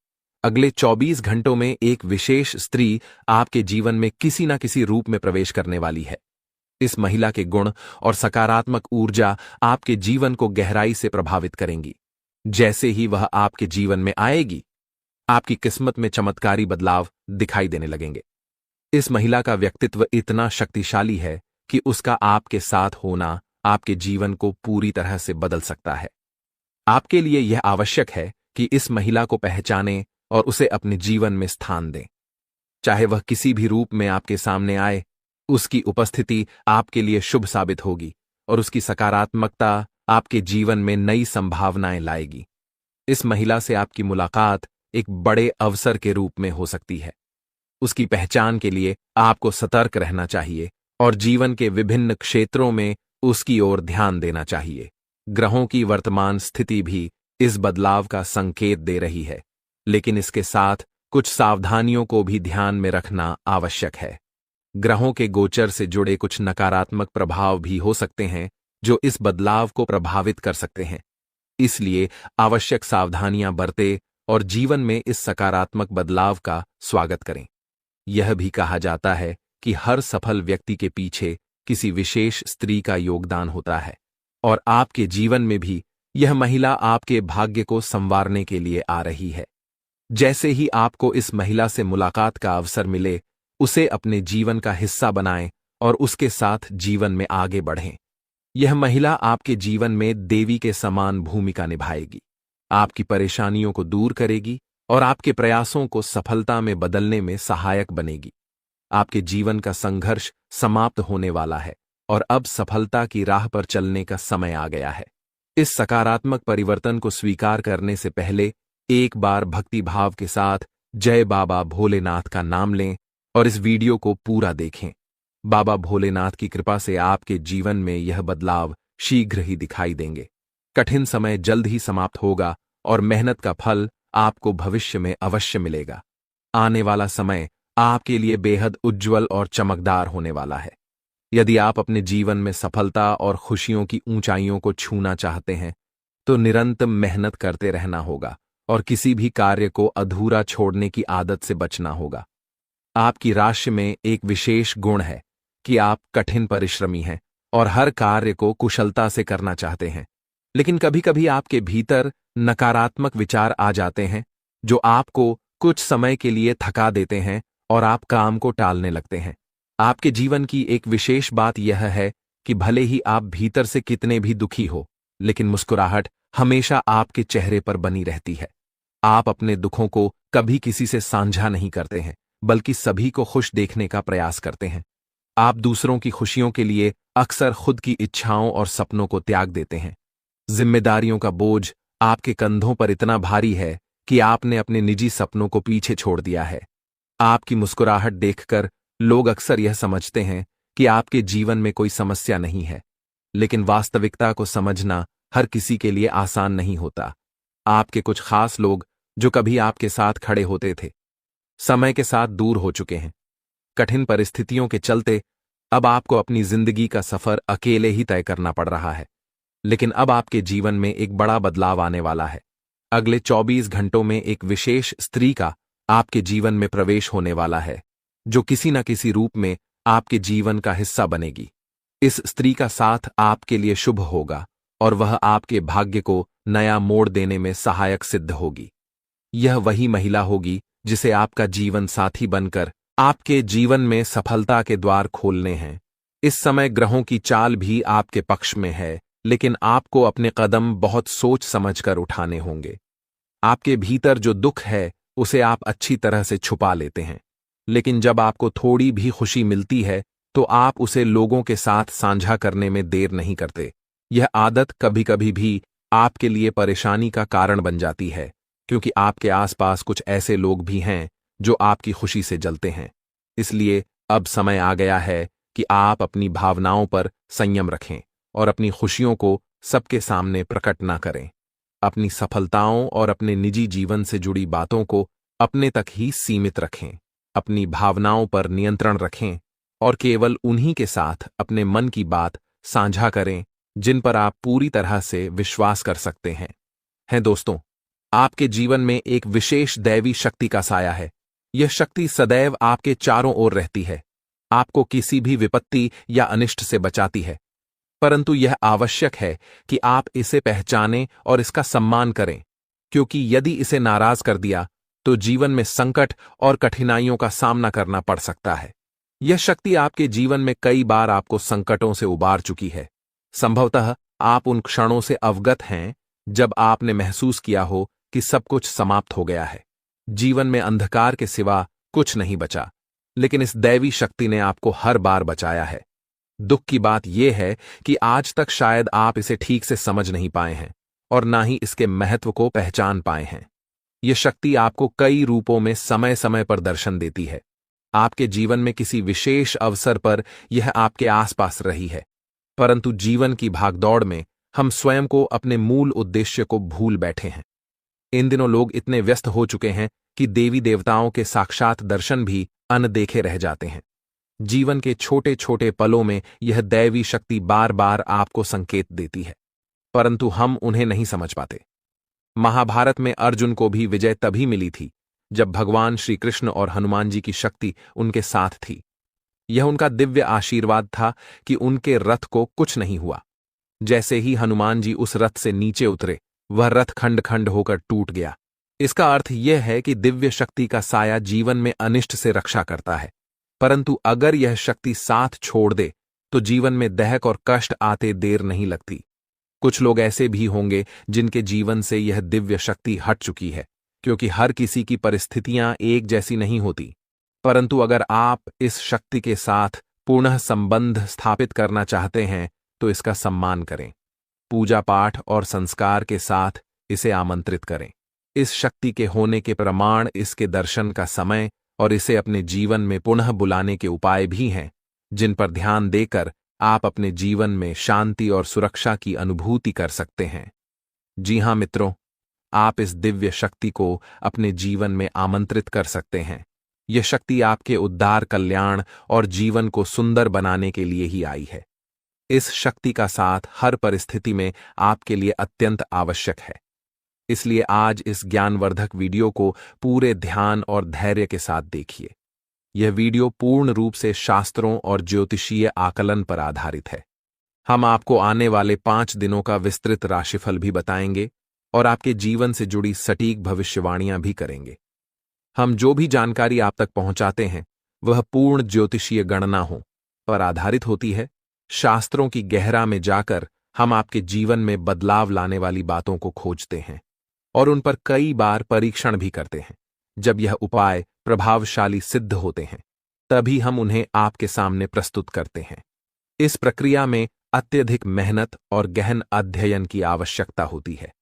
अगले 24 घंटों में एक विशेष स्त्री आपके जीवन में किसी न किसी रूप में प्रवेश करने वाली है। इस महिला के गुण और सकारात्मक ऊर्जा आपके जीवन को गहराई से प्रभावित करेंगी। जैसे ही वह आपके जीवन में आएगी, आपकी किस्मत में चमत्कारी बदलाव दिखाई देने लगेंगे। इस महिला का व्यक्तित्व इतना शक्तिशाली है कि उसका आपके साथ होना आपके जीवन को पूरी तरह से बदल सकता है। आपके लिए यह आवश्यक है कि इस महिला को पहचानें और उसे अपने जीवन में स्थान दें। चाहे वह किसी भी रूप में आपके सामने आए, उसकी उपस्थिति आपके लिए शुभ साबित होगी और उसकी सकारात्मकता आपके जीवन में नई संभावनाएं लाएगी। इस महिला से आपकी मुलाकात एक बड़े अवसर के रूप में हो सकती है। उसकी पहचान के लिए आपको सतर्क रहना चाहिए और जीवन के विभिन्न क्षेत्रों में उसकी ओर ध्यान देना चाहिए। ग्रहों की वर्तमान स्थिति भी इस बदलाव का संकेत दे रही है, लेकिन इसके साथ कुछ सावधानियों को भी ध्यान में रखना आवश्यक है। ग्रहों के गोचर से जुड़े कुछ नकारात्मक प्रभाव भी हो सकते हैं जो इस बदलाव को प्रभावित कर सकते हैं। इसलिए आवश्यक सावधानियां बरतें और जीवन में इस सकारात्मक बदलाव का स्वागत करें। यह भी कहा जाता है कि हर सफल व्यक्ति के पीछे किसी विशेष स्त्री का योगदान होता है और आपके जीवन में भी यह महिला आपके भाग्य को संवारने के लिए आ रही है। जैसे ही आपको इस महिला से मुलाकात का अवसर मिले, उसे अपने जीवन का हिस्सा बनाएं और उसके साथ जीवन में आगे बढ़ें। यह महिला आपके जीवन में देवी के समान भूमिका निभाएगी, आपकी परेशानियों को दूर करेगी और आपके प्रयासों को सफलता में बदलने में सहायक बनेगी। आपके जीवन का संघर्ष समाप्त होने वाला है और अब सफलता की राह पर चलने का समय आ गया है। इस सकारात्मक परिवर्तन को स्वीकार करने से पहले एक बार भक्ति भाव के साथ जय बाबा भोलेनाथ का नाम लें और इस वीडियो को पूरा देखें। बाबा भोलेनाथ की कृपा से आपके जीवन में यह बदलाव शीघ्र ही दिखाई देंगे। कठिन समय जल्द ही समाप्त होगा और मेहनत का फल आपको भविष्य में अवश्य मिलेगा। आने वाला समय आपके लिए बेहद उज्जवल और चमकदार होने वाला है। यदि आप अपने जीवन में सफलता और खुशियों की ऊंचाइयों को छूना चाहते हैं तो निरंतर मेहनत करते रहना होगा और किसी भी कार्य को अधूरा छोड़ने की आदत से बचना होगा। आपकी राशि में एक विशेष गुण है कि आप कठिन परिश्रमी हैं और हर कार्य को कुशलता से करना चाहते हैं, लेकिन कभी कभी आपके भीतर नकारात्मक विचार आ जाते हैं जो आपको कुछ समय के लिए थका देते हैं और आप काम को टालने लगते हैं। आपके जीवन की एक विशेष बात यह है कि भले ही आप भीतर से कितने भी दुखी हो, लेकिन मुस्कुराहट हमेशा आपके चेहरे पर बनी रहती है। आप अपने दुखों को कभी किसी से साझा नहीं करते हैं, बल्कि सभी को खुश देखने का प्रयास करते हैं। आप दूसरों की खुशियों के लिए अक्सर खुद की इच्छाओं और सपनों को त्याग देते हैं। जिम्मेदारियों का बोझ आपके कंधों पर इतना भारी है कि आपने अपने निजी सपनों को पीछे छोड़ दिया है। आपकी मुस्कुराहट देखकर लोग अक्सर यह समझते हैं कि आपके जीवन में कोई समस्या नहीं है, लेकिन वास्तविकता को समझना हर किसी के लिए आसान नहीं होता। आपके कुछ खास लोग जो कभी आपके साथ खड़े होते थे, समय के साथ दूर हो चुके हैं। कठिन परिस्थितियों के चलते अब आपको अपनी जिंदगी का सफर अकेले ही तय करना पड़ रहा है, लेकिन अब आपके जीवन में एक बड़ा बदलाव आने वाला है। अगले 24 घंटों में एक विशेष स्त्री का आपके जीवन में प्रवेश होने वाला है, जो किसी न किसी रूप में आपके जीवन का हिस्सा बनेगी। इस स्त्री का साथ आपके लिए शुभ होगा और वह आपके भाग्य को नया मोड़ देने में सहायक सिद्ध होगी। यह वही महिला होगी जिसे आपका जीवन साथी बनकर आपके जीवन में सफलता के द्वार खोलने हैं। इस समय ग्रहों की चाल भी आपके पक्ष में है, लेकिन आपको अपने कदम बहुत सोच समझकर उठाने होंगे। आपके भीतर जो दुख है उसे आप अच्छी तरह से छुपा लेते हैं, लेकिन जब आपको थोड़ी भी खुशी मिलती है तो आप उसे लोगों के साथ साझा करने में देर नहीं करते। यह आदत कभी कभी भी आपके लिए परेशानी का कारण बन जाती है, क्योंकि आपके आसपास कुछ ऐसे लोग भी हैं जो आपकी खुशी से जलते हैं। इसलिए अब समय आ गया है कि आप अपनी भावनाओं पर संयम रखें और अपनी खुशियों को सबके सामने प्रकट ना करें। अपनी सफलताओं और अपने निजी जीवन से जुड़ी बातों को अपने तक ही सीमित रखें। अपनी भावनाओं पर नियंत्रण रखें और केवल उन्हीं के साथ अपने मन की बात साझा करें जिन पर आप पूरी तरह से विश्वास कर सकते हैं दोस्तों, आपके जीवन में एक विशेष दैवी शक्ति का साया है। यह शक्ति सदैव आपके चारों ओर रहती है, आपको किसी भी विपत्ति या अनिष्ट से बचाती है। परंतु यह आवश्यक है कि आप इसे पहचानें और इसका सम्मान करें, क्योंकि यदि इसे नाराज कर दिया तो जीवन में संकट और कठिनाइयों का सामना करना पड़ सकता है। यह शक्ति आपके जीवन में कई बार आपको संकटों से उबार चुकी है। संभवतः आप उन क्षणों से अवगत हैं जब आपने महसूस किया हो कि सब कुछ समाप्त हो गया है, जीवन में अंधकार के सिवा कुछ नहीं बचा, लेकिन इस दैवी शक्ति ने आपको हर बार बचाया है। दुख की बात यह है कि आज तक शायद आप इसे ठीक से समझ नहीं पाए हैं और ना ही इसके महत्व को पहचान पाए हैं। यह शक्ति आपको कई रूपों में समय समय पर दर्शन देती है। आपके जीवन में किसी विशेष अवसर पर यह आपके आसपास रही है, परंतु जीवन की भागदौड़ में हम स्वयं को अपने मूल उद्देश्य को भूल बैठे हैं। इन दिनों लोग इतने व्यस्त हो चुके हैं कि देवी देवताओं के साक्षात दर्शन भी अनदेखे रह जाते हैं। जीवन के छोटे छोटे पलों में यह दैवी शक्ति बार बार आपको संकेत देती है, परंतु हम उन्हें नहीं समझ पाते। महाभारत में अर्जुन को भी विजय तभी मिली थी जब भगवान श्री कृष्ण और हनुमान जी की शक्ति उनके साथ थी। यह उनका दिव्य आशीर्वाद था कि उनके रथ को कुछ नहीं हुआ। जैसे ही हनुमान जी उस रथ से नीचे उतरे, वह रथ खंड खंड होकर टूट गया। इसका अर्थ यह है कि दिव्य शक्ति का साया जीवन में अनिष्ट से रक्षा करता है, परंतु अगर यह शक्ति साथ छोड़ दे तो जीवन में दहक और कष्ट आते देर नहीं लगती। कुछ लोग ऐसे भी होंगे जिनके जीवन से यह दिव्य शक्ति हट चुकी है, क्योंकि हर किसी की परिस्थितियां एक जैसी नहीं होती। परंतु अगर आप इस शक्ति के साथ पुनः संबंध स्थापित करना चाहते हैं तो इसका सम्मान करें। पूजा पाठ और संस्कार के साथ इसे आमंत्रित करें। इस शक्ति के होने के प्रमाण इसके दर्शन का समय और इसे अपने जीवन में पुनः बुलाने के उपाय भी हैं, जिन पर ध्यान देकर आप अपने जीवन में शांति और सुरक्षा की अनुभूति कर सकते हैं। जी हां मित्रों, आप इस दिव्य शक्ति को अपने जीवन में आमंत्रित कर सकते हैं। यह शक्ति आपके उद्धार, कल्याण और जीवन को सुंदर बनाने के लिए ही आई है। इस शक्ति का साथ हर परिस्थिति में आपके लिए अत्यंत आवश्यक है। इसलिए आज इस ज्ञानवर्धक वीडियो को पूरे ध्यान और धैर्य के साथ देखिए। यह वीडियो पूर्ण रूप से शास्त्रों और ज्योतिषीय आकलन पर आधारित है। हम आपको आने वाले 5 दिनों का विस्तृत राशिफल भी बताएंगे और आपके जीवन से जुड़ी सटीक भविष्यवाणियां भी करेंगे। हम जो भी जानकारी आप तक पहुंचाते हैं वह पूर्ण ज्योतिषीय गणनाओं पर आधारित होती है। शास्त्रों की गहरा में जाकर हम आपके जीवन में बदलाव लाने वाली बातों को खोजते हैं और उन पर कई बार परीक्षण भी करते हैं। जब यह उपाय प्रभावशाली सिद्ध होते हैं, तभी हम उन्हें आपके सामने प्रस्तुत करते हैं। इस प्रक्रिया में अत्यधिक मेहनत और गहन अध्ययन की आवश्यकता होती है।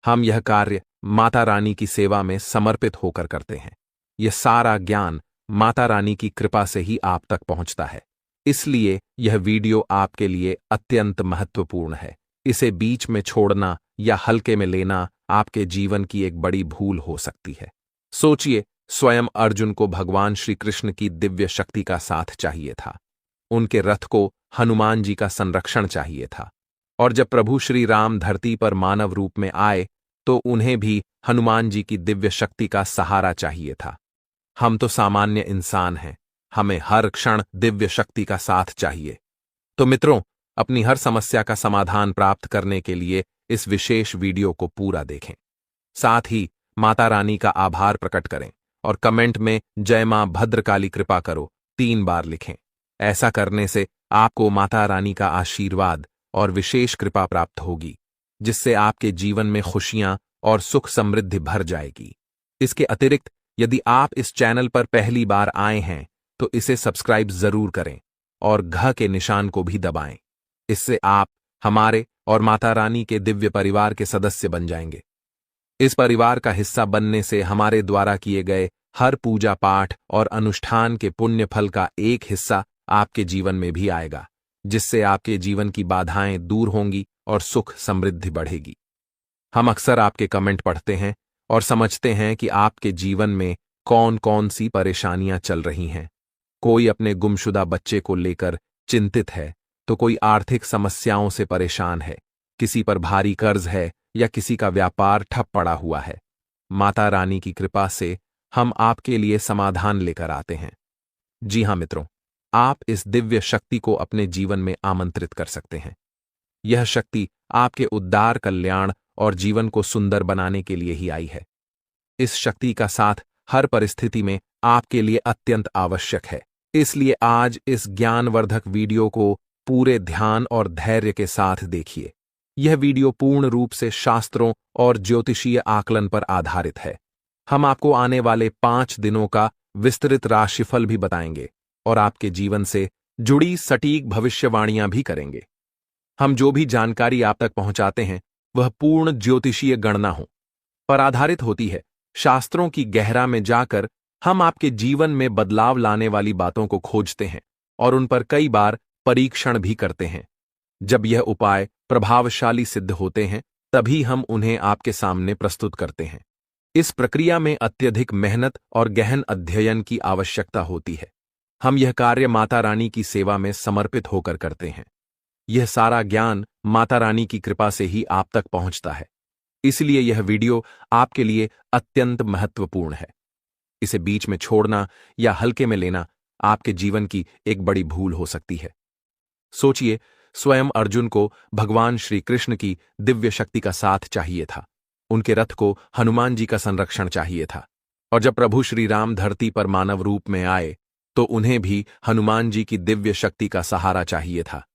हम यह कार्य माता रानी की सेवा में समर्पित होकर करते हैं। यह सारा ज्ञान माता रानी की कृपा से ही आप तक पहुंचता है। इसलिए यह वीडियो आपके लिए अत्यंत महत्वपूर्ण है। इसे बीच में छोड़ना या हल्के में लेना आपके जीवन की एक बड़ी भूल हो सकती है। सोचिए, स्वयं अर्जुन को भगवान श्री कृष्ण की दिव्य शक्ति का साथ चाहिए था। उनके रथ को हनुमान जी का संरक्षण चाहिए था। और जब प्रभु श्री राम धरती पर मानव रूप में आए तो उन्हें भी हनुमान जी की दिव्य शक्ति का सहारा चाहिए था। हम तो सामान्य इंसान हैं, हमें हर क्षण दिव्य शक्ति का साथ चाहिए। तो मित्रों, अपनी हर समस्या का समाधान प्राप्त करने के लिए इस विशेष वीडियो को पूरा देखें। साथ ही माता रानी का आभार प्रकट करें और कमेंट में जय मां भद्रकाली कृपा करो 3 बार लिखें। ऐसा करने से आपको माता रानी का आशीर्वाद और विशेष कृपा प्राप्त होगी, जिससे आपके जीवन में खुशियां और सुख समृद्धि भर जाएगी। इसके अतिरिक्त यदि आप इस चैनल पर पहली बार आए हैं तो इसे सब्सक्राइब जरूर करें और घ के निशान को भी दबाएं। इससे आप हमारे और माता रानी के दिव्य परिवार के सदस्य बन जाएंगे। इस परिवार का हिस्सा बनने से हमारे द्वारा किए गए हर पूजा पाठ और अनुष्ठान के पुण्य फल का एक हिस्सा आपके जीवन में भी आएगा, जिससे आपके जीवन की बाधाएं दूर होंगी और सुख समृद्धि बढ़ेगी। हम अक्सर आपके कमेंट पढ़ते हैं और समझते हैं कि आपके जीवन में कौन कौन सी परेशानियां चल रही हैं। कोई अपने गुमशुदा बच्चे को लेकर चिंतित है, तो कोई आर्थिक समस्याओं से परेशान है, किसी पर भारी कर्ज है या किसी का व्यापार ठप पड़ा हुआ है। माता रानी की कृपा से हम आपके लिए समाधान लेकर आते हैं। जी हां मित्रों, आप इस दिव्य शक्ति को अपने जीवन में आमंत्रित कर सकते हैं। यह शक्ति आपके उद्धार, कल्याण और जीवन को सुंदर बनाने के लिए ही आई है। इस शक्ति का साथ हर परिस्थिति में आपके लिए अत्यंत आवश्यक है। इसलिए आज इस ज्ञानवर्धक वीडियो को पूरे ध्यान और धैर्य के साथ देखिए। यह वीडियो पूर्ण रूप से शास्त्रों और ज्योतिषीय आकलन पर आधारित है। हम आपको आने वाले 5 दिनों का विस्तृत राशिफल भी बताएंगे और आपके जीवन से जुड़ी सटीक भविष्यवाणियां भी करेंगे। हम जो भी जानकारी आप तक पहुंचाते हैं वह पूर्ण ज्योतिषीय गणनाओं पर आधारित होती है। शास्त्रों की गहरा में जाकर हम आपके जीवन में बदलाव लाने वाली बातों को खोजते हैं और उन पर कई बार परीक्षण भी करते हैं। जब यह उपाय प्रभावशाली सिद्ध होते हैं, तभी हम उन्हें आपके सामने प्रस्तुत करते हैं। इस प्रक्रिया में अत्यधिक मेहनत और गहन अध्ययन की आवश्यकता होती है। हम यह कार्य माता रानी की सेवा में समर्पित होकर करते हैं। यह सारा ज्ञान माता रानी की कृपा से ही आप तक पहुंचता है। इसलिए यह वीडियो आपके लिए अत्यंत महत्वपूर्ण है। इसे बीच में छोड़ना या हल्के में लेना आपके जीवन की एक बड़ी भूल हो सकती है। सोचिए, स्वयं अर्जुन को भगवान श्री कृष्ण की दिव्य शक्ति का साथ चाहिए था। उनके रथ को हनुमान जी का संरक्षण चाहिए था। और जब प्रभु श्री राम धरती पर मानव रूप में आए तो उन्हें भी हनुमान जी की दिव्य शक्ति का सहारा चाहिए था।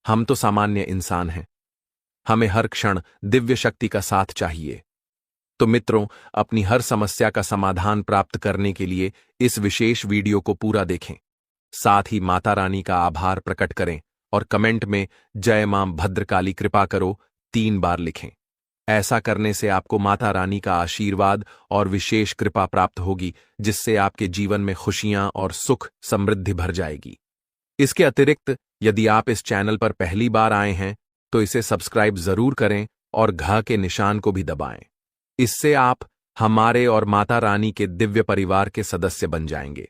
हम तो सामान्य इंसान हैं, हमें हर क्षण दिव्य शक्ति का साथ चाहिए। तो मित्रों, अपनी हर समस्या का समाधान प्राप्त करने के लिए इस विशेष वीडियो को पूरा देखें। साथ ही माता रानी का आभार प्रकट करें और कमेंट में जय मां भद्रकाली कृपा करो 3 बार लिखें। ऐसा करने से आपको माता रानी का आशीर्वाद और विशेष कृपा प्राप्त होगी, जिससे आपके जीवन में खुशियां और सुख समृद्धि भर जाएगी। इसके अतिरिक्त यदि आप इस चैनल पर पहली बार आए हैं तो इसे सब्सक्राइब जरूर करें और घ के निशान को भी दबाएं। इससे आप हमारे और माता रानी के दिव्य परिवार के सदस्य बन जाएंगे।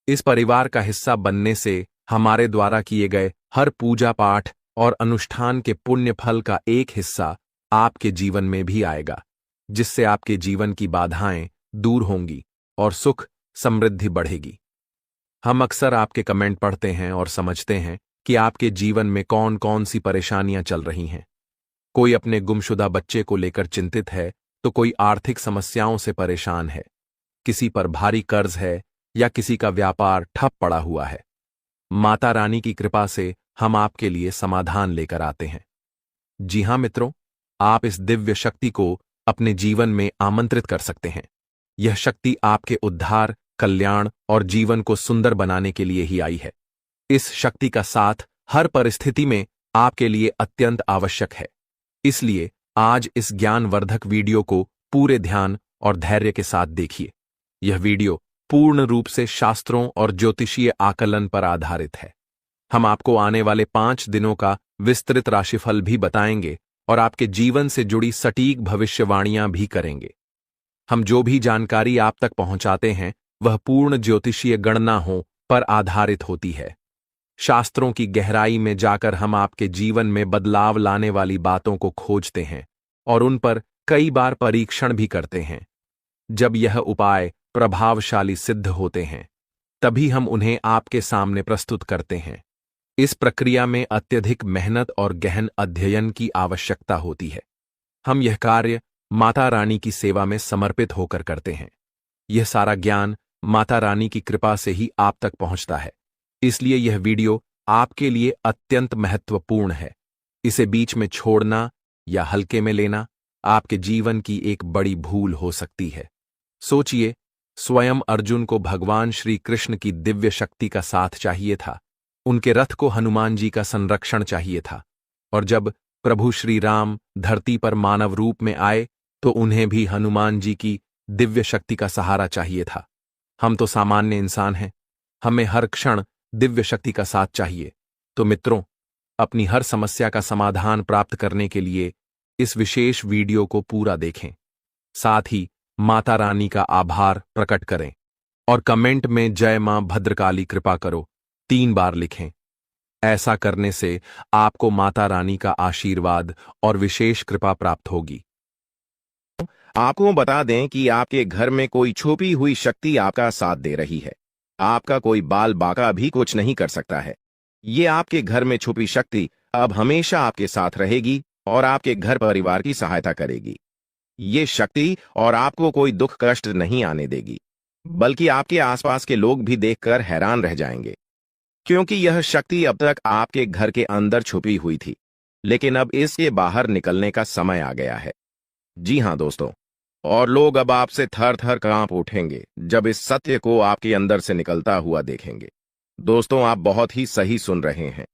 इस परिवार का हिस्सा बनने से हमारे द्वारा किए गए हर पूजा पाठ और अनुष्ठान के पुण्य फल का एक हिस्सा आपके जीवन में भी आएगा, जिससे आपके जीवन की बाधाएं दूर होंगी और सुख समृद्धि बढ़ेगी। हम अक्सर आपके कमेंट पढ़ते हैं और समझते हैं कि आपके जीवन में कौन कौन सी परेशानियां चल रही हैं। कोई अपने गुमशुदा बच्चे को लेकर चिंतित है, तो कोई आर्थिक समस्याओं से परेशान है, किसी पर भारी कर्ज है या किसी का व्यापार ठप पड़ा हुआ है। माता रानी की कृपा से हम आपके लिए समाधान लेकर आते हैं। जी हां मित्रों, आप इस दिव्य शक्ति को अपने जीवन में आमंत्रित कर सकते हैं। यह शक्ति आपके उद्धार, कल्याण और जीवन को सुंदर बनाने के लिए ही आई है। इस शक्ति का साथ हर परिस्थिति में आपके लिए अत्यंत आवश्यक है। इसलिए आज इस ज्ञानवर्धक वीडियो को पूरे ध्यान और धैर्य के साथ देखिए। यह वीडियो पूर्ण रूप से शास्त्रों और ज्योतिषीय आकलन पर आधारित है। हम आपको आने वाले 5 दिनों का विस्तृत राशिफल भी बताएंगे और आपके जीवन से जुड़ी सटीक भविष्यवाणियां भी करेंगे। हम जो भी जानकारी आप तक पहुंचाते हैं वह पूर्ण ज्योतिषीय गणनाओं पर आधारित होती है। शास्त्रों की गहराई में जाकर हम आपके जीवन में बदलाव लाने वाली बातों को खोजते हैं और उन पर कई बार परीक्षण भी करते हैं। जब यह उपाय प्रभावशाली सिद्ध होते हैं, तभी हम उन्हें आपके सामने प्रस्तुत करते हैं। इस प्रक्रिया में अत्यधिक मेहनत और गहन अध्ययन की आवश्यकता होती है। हम यह कार्य माता रानी की सेवा में समर्पित होकर करते हैं। यह सारा ज्ञान माता रानी की कृपा से ही आप तक पहुंचता है। इसलिए यह वीडियो आपके लिए अत्यंत महत्वपूर्ण है। इसे बीच में छोड़ना या हल्के में लेना आपके जीवन की एक बड़ी भूल हो सकती है। सोचिए, स्वयं अर्जुन को भगवान श्री कृष्ण की दिव्य शक्ति का साथ चाहिए था, उनके रथ को हनुमान जी का संरक्षण चाहिए था, और जब प्रभु श्री राम धरती पर मानव रूप में आए तो उन्हें भी हनुमान जी की दिव्य शक्ति का सहारा चाहिए था। हम तो सामान्य इंसान हैं, हमें हर क्षण दिव्य शक्ति का साथ चाहिए। तो मित्रों, अपनी हर समस्या का समाधान प्राप्त करने के लिए इस विशेष वीडियो को पूरा देखें। साथ ही माता रानी का आभार प्रकट करें और कमेंट में जय मां भद्रकाली कृपा करो 3 बार लिखें। ऐसा करने से आपको माता रानी का आशीर्वाद और विशेष कृपा प्राप्त होगी। आपको बता दें कि आपके घर में कोई छुपी हुई शक्ति आपका साथ दे रही है। आपका कोई बाल बाका भी कुछ नहीं कर सकता है। ये आपके घर में छुपी शक्ति अब हमेशा आपके साथ रहेगी और आपके घर परिवार की सहायता करेगी। ये शक्ति और आपको कोई दुख कष्ट नहीं आने देगी, बल्कि आपके आसपास के लोग भी देखकर हैरान रह जाएंगे, क्योंकि यह शक्ति अब तक आपके घर के अंदर छुपी हुई थी, लेकिन अब इसके बाहर निकलने का समय आ गया है। जी हां दोस्तों, और लोग अब आपसे थर थर कांप उठेंगे जब इस सत्य को आपके अंदर से निकलता हुआ देखेंगे। दोस्तों, आप बहुत ही सही सुन रहे हैं।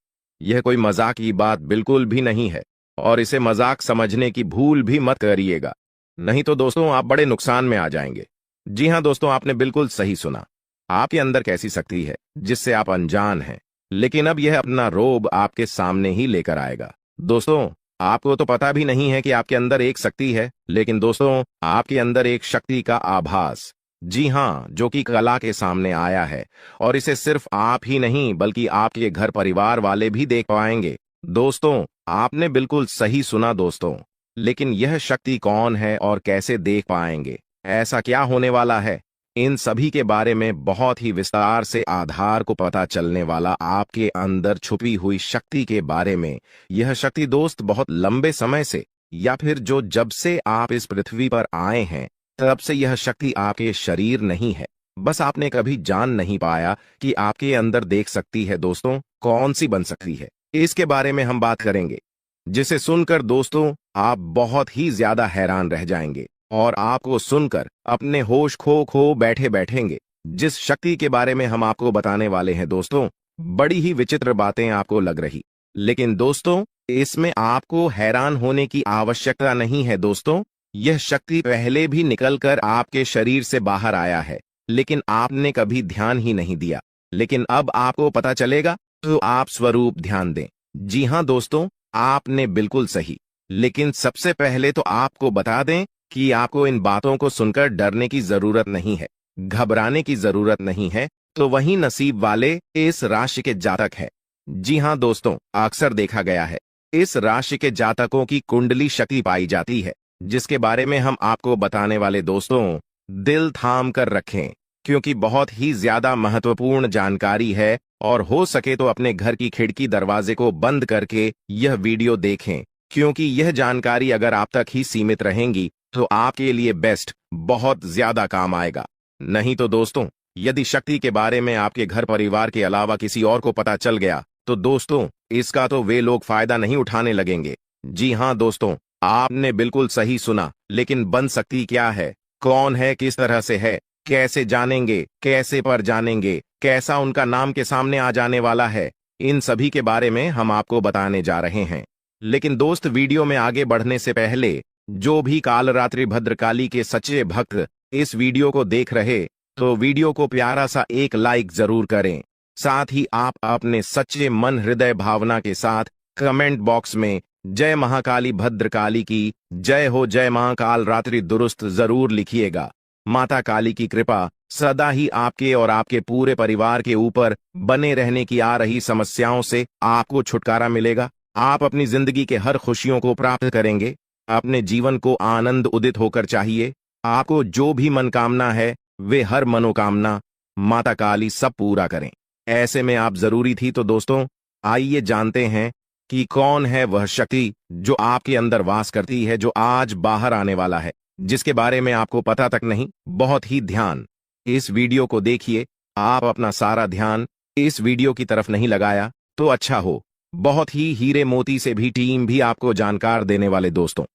यह कोई मजाक की बात बिल्कुल भी नहीं है और इसे मजाक समझने की भूल भी मत करिएगा, नहीं तो दोस्तों आप बड़े नुकसान में आ जाएंगे। जी हां दोस्तों, आपने बिल्कुल सही सुना। आपके अंदर कैसी शक्ति है जिससे आप अनजान हैं, लेकिन अब यह अपना रोब आपके सामने ही लेकर आएगा। दोस्तों, आपको तो पता भी नहीं है कि आपके अंदर एक शक्ति है, लेकिन दोस्तों आपके अंदर एक शक्ति का आभास, जी हां, जो कि कला के सामने आया है, और इसे सिर्फ आप ही नहीं बल्कि आपके घर परिवार वाले भी देख पाएंगे। दोस्तों, आपने बिल्कुल सही सुना दोस्तों, लेकिन यह शक्ति कौन है और कैसे देख पाएंगे, ऐसा क्या होने वाला है, इन सभी के बारे में बहुत ही विस्तार से आधार को पता चलने वाला आपके अंदर छुपी हुई शक्ति के बारे में। यह शक्ति दोस्त बहुत लंबे समय से, या फिर जब से आप इस पृथ्वी पर आए हैं तब से यह शक्ति आपके शरीर नहीं है, बस आपने कभी जान नहीं पाया कि आपके अंदर देख सकती है। दोस्तों, कौन सी बन सकती है, इसके बारे में हम बात करेंगे, जिसे सुनकर दोस्तों आप बहुत ही ज्यादा हैरान रह जाएंगे और आपको सुनकर अपने होश खो बैठेंगे। जिस शक्ति के बारे में हम आपको बताने वाले हैं दोस्तों, बड़ी ही विचित्र बातें आपको लग रही, लेकिन दोस्तों, इसमें आपको हैरान होने की आवश्यकता नहीं है दोस्तों। यह शक्ति पहले भी निकलकर आपके शरीर से बाहर आया है, लेकिन आपने कभी ध्यान ही नहीं दिया। लेकिन अब आपको पता चलेगा, तो आप स्वरूप ध्यान दें। जी हाँ दोस्तों, आपने बिल्कुल सही। लेकिन सबसे पहले तो आपको बता दें कि आपको इन बातों को सुनकर डरने की जरूरत नहीं है, घबराने की जरूरत नहीं है। तो वही नसीब वाले इस राशि के जातक है। जी हाँ दोस्तों, अक्सर देखा गया है, इस राशि के जातकों की कुंडली शक्ति पाई जाती है, जिसके बारे में हम आपको बताने वाले दोस्तों, दिल थाम कर रखें, क्योंकि बहुत ही ज्यादा महत्वपूर्ण जानकारी है। और हो सके तो अपने घर की खिड़की दरवाजे को बंद करके यह वीडियो देखें, क्योंकि यह जानकारी अगर आप तक ही सीमित रहेंगी तो आपके लिए बेस्ट, बहुत ज्यादा काम आएगा। नहीं तो दोस्तों, यदि शक्ति के बारे में आपके घर परिवार के अलावा किसी और को पता चल गया, तो दोस्तों इसका तो वे लोग फायदा नहीं उठाने लगेंगे। जी हाँ दोस्तों, आपने बिल्कुल सही सुना। लेकिन बन सकती क्या है, कौन है, किस तरह से है, कैसे जानेंगे, कैसे पर जानेंगे, कैसा उनका नाम के सामने आ जाने वाला है, इन सभी के बारे में हम आपको बताने जा रहे हैं। लेकिन दोस्त, वीडियो में आगे बढ़ने से पहले जो भी कालरात्रि भद्रकाली के सच्चे भक्त इस वीडियो को देख रहे, तो वीडियो को प्यारा सा एक लाइक जरूर करें। साथ ही आप अपने सच्चे मन हृदय भावना के साथ कमेंट बॉक्स में जय महाकाली भद्रकाली की जय हो, जय महाकाल रात्रि दुरुस्त जरूर लिखिएगा। माता काली की कृपा सदा ही आपके और आपके पूरे परिवार के ऊपर बने रहने की। आ रही समस्याओं से आपको छुटकारा मिलेगा, आप अपनी जिंदगी के हर खुशियों को प्राप्त करेंगे। अपने जीवन को आनंद उदित होकर चाहिए। आपको जो भी मनोकामना है, वे हर मनोकामना माता काली सब पूरा करें। ऐसे में आप जरूरी थी। तो दोस्तों, आइए जानते हैं कि कौन है वह शक्ति जो आपके अंदर वास करती है, जो आज बाहर आने वाला है, जिसके बारे में आपको पता तक नहीं। बहुत ही ध्यान इस वीडियो को देखिए। आप अपना सारा ध्यान इस वीडियो की तरफ नहीं लगाया तो अच्छा हो। बहुत ही हीरे मोती से भी टीम भी आपको जानकार देने वाले दोस्तों,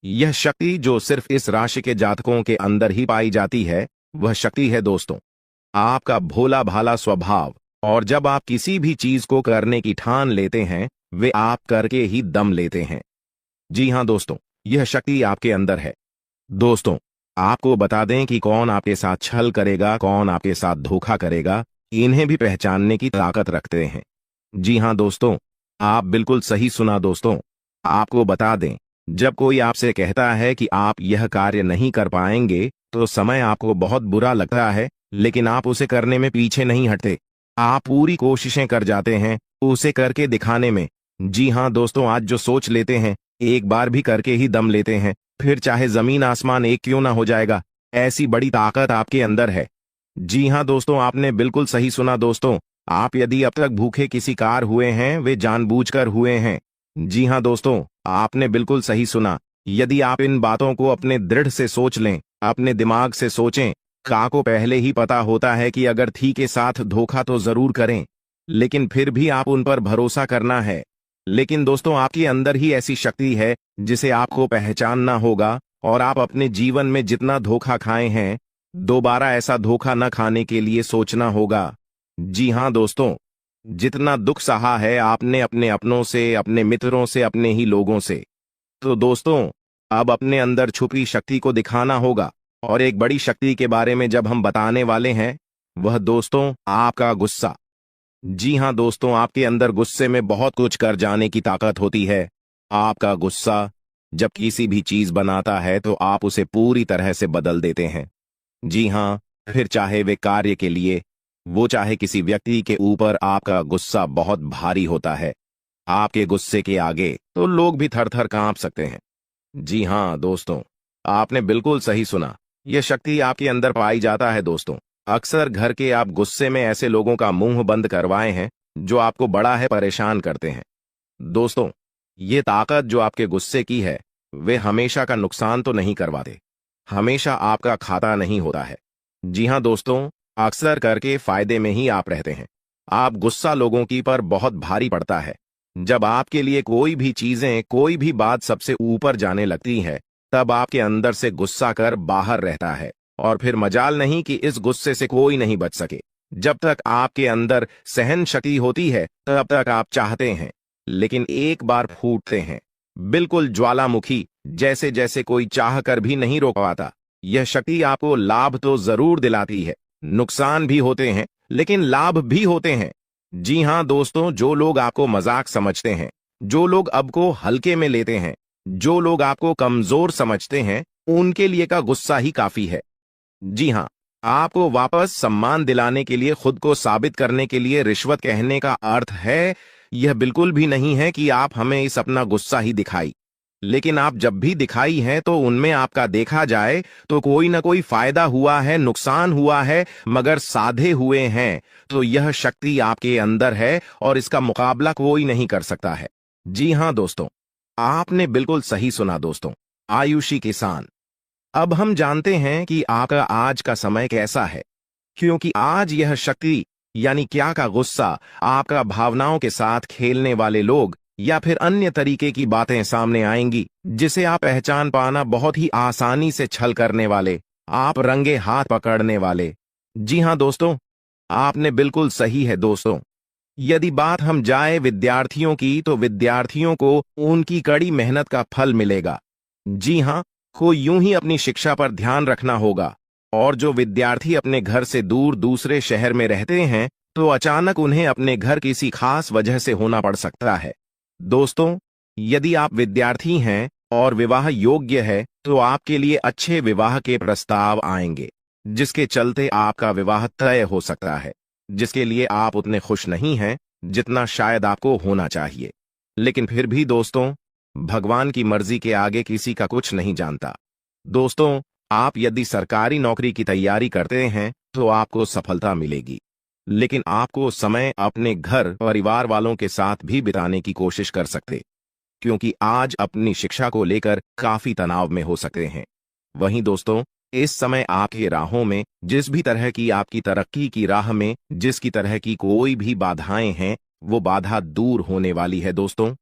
यह शक्ति जो सिर्फ इस राशि के जातकों के अंदर ही पाई जाती है, वह शक्ति है दोस्तों आपका भोला भाला स्वभाव। और जब आप किसी भी चीज को करने की ठान लेते हैं, वे आप करके ही दम लेते हैं। जी हाँ दोस्तों, यह शक्ति आपके अंदर है। दोस्तों, आपको बता दें कि कौन आपके साथ छल करेगा, कौन आपके साथ धोखा करेगा, इन्हें भी पहचानने की ताकत रखते हैं। जी हाँ दोस्तों, आप बिल्कुल सही सुना दोस्तों। आपको बता दें, जब कोई आपसे कहता है कि आप यह कार्य नहीं कर पाएंगे, तो समय आपको बहुत बुरा लगता है, लेकिन आप उसे करने में पीछे नहीं हटते। आप पूरी कोशिशें कर जाते हैं उसे करके दिखाने में। जी हाँ दोस्तों, आज जो सोच लेते हैं, एक बार भी करके ही दम लेते हैं, फिर चाहे जमीन आसमान एक क्यों ना हो जाएगा। ऐसी बड़ी ताकत आपके अंदर है। जी हाँ दोस्तों, आपने बिल्कुल सही सुना दोस्तों। आप यदि अब तक भूखे किसी कार हुए हैं, वे जानबूझकर हुए हैं। जी हाँ दोस्तों, आपने बिल्कुल सही सुना। यदि आप इन बातों को अपने दृढ़ से सोच लें, अपने दिमाग से सोचें, का को पहले ही पता होता है कि अगर थी के साथ धोखा तो जरूर करें, लेकिन फिर भी आप उन पर भरोसा करना है। लेकिन दोस्तों, आपके अंदर ही ऐसी शक्ति है जिसे आपको पहचानना होगा, और आप अपने जीवन में जितना धोखा खाए हैं, दोबारा ऐसा धोखा न खाने के लिए सोचना होगा। जी हाँ दोस्तों, जितना दुख सहा है आपने अपने अपनों से, अपने मित्रों से, अपने ही लोगों से, तो दोस्तों अब अपने अंदर छुपी शक्ति को दिखाना होगा। और एक बड़ी शक्ति के बारे में जब हम बताने वाले हैं, वह दोस्तों आपका गुस्सा। जी हाँ दोस्तों, आपके अंदर गुस्से में बहुत कुछ कर जाने की ताकत होती है। आपका गुस्सा जब किसी भी चीज बनाता है तो आप उसे पूरी तरह से बदल देते हैं। जी हाँ, फिर चाहे वे कार्य के लिए, वो चाहे किसी व्यक्ति के ऊपर, आपका गुस्सा बहुत भारी होता है। आपके गुस्से के आगे तो लोग भी थर थर कांप सकते हैं। जी हाँ दोस्तों, आपने बिल्कुल सही सुना। यह शक्ति आपके अंदर पाई जाता है दोस्तों। अक्सर घर के आप गुस्से में ऐसे लोगों का मुंह बंद करवाए हैं जो आपको बड़ा है परेशान करते हैं। दोस्तों, ये ताकत जो आपके गुस्से की है, वे हमेशा का नुकसान तो नहीं करवाते, हमेशा आपका खाता नहीं होता है। जी हाँ दोस्तों, अक्सर करके फायदे में ही आप रहते हैं। आप गुस्सा लोगों की पर बहुत भारी पड़ता है। जब आपके लिए कोई भी चीजें, कोई भी बात सबसे ऊपर जाने लगती है, तब आपके अंदर से गुस्सा कर बाहर रहता है, और फिर मजाल नहीं कि इस गुस्से से कोई नहीं बच सके। जब तक आपके अंदर सहन शक्ति होती है, तब तक आप चाहते हैं, लेकिन एक बार फूटते हैं, बिल्कुल ज्वालामुखी, जैसे जैसे कोई चाह कर भी नहीं रोक पाता। यह शक्ति आपको लाभ तो जरूर दिलाती है, नुकसान भी होते हैं, लेकिन लाभ भी होते हैं। जी हां दोस्तों, जो लोग आपको मजाक समझते हैं, जो लोग आपको हल्के में लेते हैं, जो लोग आपको कमजोर समझते हैं, उनके लिए का गुस्सा ही काफी है। जी हां, आपको वापस सम्मान दिलाने के लिए, खुद को साबित करने के लिए रिश्वत कहने का अर्थ है, यह बिल्कुल भी नहीं है कि आप हमें इस अपना गुस्सा ही दिखाई। लेकिन आप जब भी दिखाई हैं तो उनमें आपका देखा जाए तो कोई ना कोई फायदा हुआ है, नुकसान हुआ है, मगर साधे हुए हैं तो यह शक्ति आपके अंदर है और इसका मुकाबला कोई नहीं कर सकता है। जी हां दोस्तों, आपने बिल्कुल सही सुना दोस्तों। आयुषी किसान, अब हम जानते हैं कि आपका आज का समय कैसा है, क्योंकि आज यह शक्ति यानी क्या का गुस्सा, आपका भावनाओं के साथ खेलने वाले लोग या फिर अन्य तरीके की बातें सामने आएंगी जिसे आप पहचान पाना बहुत ही आसानी से छल करने वाले, आप रंगे हाथ पकड़ने वाले। जी हां दोस्तों, आपने बिल्कुल सही है दोस्तों। यदि बात हम जाए विद्यार्थियों की, तो विद्यार्थियों को उनकी कड़ी मेहनत का फल मिलेगा। जी हां, को यूं ही अपनी शिक्षा पर ध्यान रखना होगा। और जो विद्यार्थी अपने घर से दूर दूसरे शहर में रहते हैं, तो अचानक उन्हें अपने घर किसी खास वजह से होना पड़ सकता है। दोस्तों, यदि आप विद्यार्थी हैं और विवाह योग्य है, तो आपके लिए अच्छे विवाह के प्रस्ताव आएंगे, जिसके चलते आपका विवाह तय हो सकता है, जिसके लिए आप उतने खुश नहीं हैं जितना शायद आपको होना चाहिए। लेकिन फिर भी दोस्तों, भगवान की मर्जी के आगे किसी का कुछ नहीं जानता। दोस्तों, आप यदि सरकारी नौकरी की तैयारी करते हैं तो आपको सफलता मिलेगी, लेकिन आपको समय अपने घर परिवार वालों के साथ भी बिताने की कोशिश कर सकते, क्योंकि आज अपनी शिक्षा को लेकर काफी तनाव में हो सकते हैं। वहीं दोस्तों, इस समय आपकी राहों में जिस भी तरह की आपकी तरक्की की राह में जिसकी तरह की कोई भी बाधाएं हैं, वो बाधा दूर होने वाली है दोस्तों।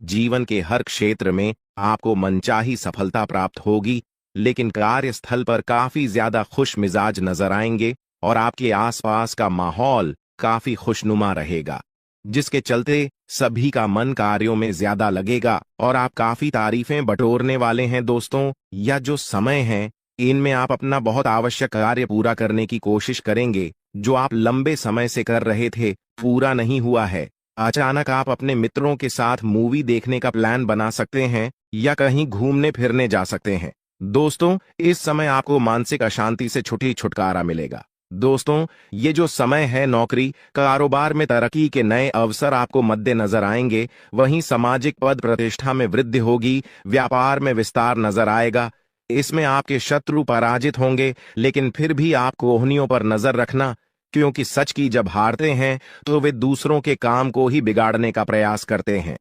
जीवन के हर क्षेत्र में आपको मनचाही सफलता प्राप्त होगी, लेकिन कार्यस्थल पर काफी ज्यादा खुश मिजाज नजर आएंगे और आपके आसपास का माहौल काफी खुशनुमा रहेगा, जिसके चलते सभी का मन कार्यों में ज्यादा लगेगा और आप काफी तारीफें बटोरने वाले हैं दोस्तों। या जो समय है, इनमें आप अपना बहुत आवश्यक कार्य पूरा करने की कोशिश करेंगे, जो आप लंबे समय से कर रहे थे, पूरा नहीं हुआ है। अचानक आप अपने मित्रों के साथ मूवी देखने का प्लान बना सकते हैं या कहीं घूमने फिरने जा सकते हैं। दोस्तों, इस समय आपको मानसिक अशांति से छुटकारा मिलेगा। दोस्तों, ये जो समय है, नौकरी कारोबार में तरक्की के नए अवसर आपको मद्देनजर आएंगे, वहीं सामाजिक पद प्रतिष्ठा में वृद्धि होगी, व्यापार में विस्तार नजर आएगा। इसमें आपके शत्रु पराजित होंगे, लेकिन फिर भी आप कोहनियों पर नजर रखना, क्योंकि सच की जब हारते हैं तो वे दूसरों के काम को ही बिगाड़ने का प्रयास करते हैं।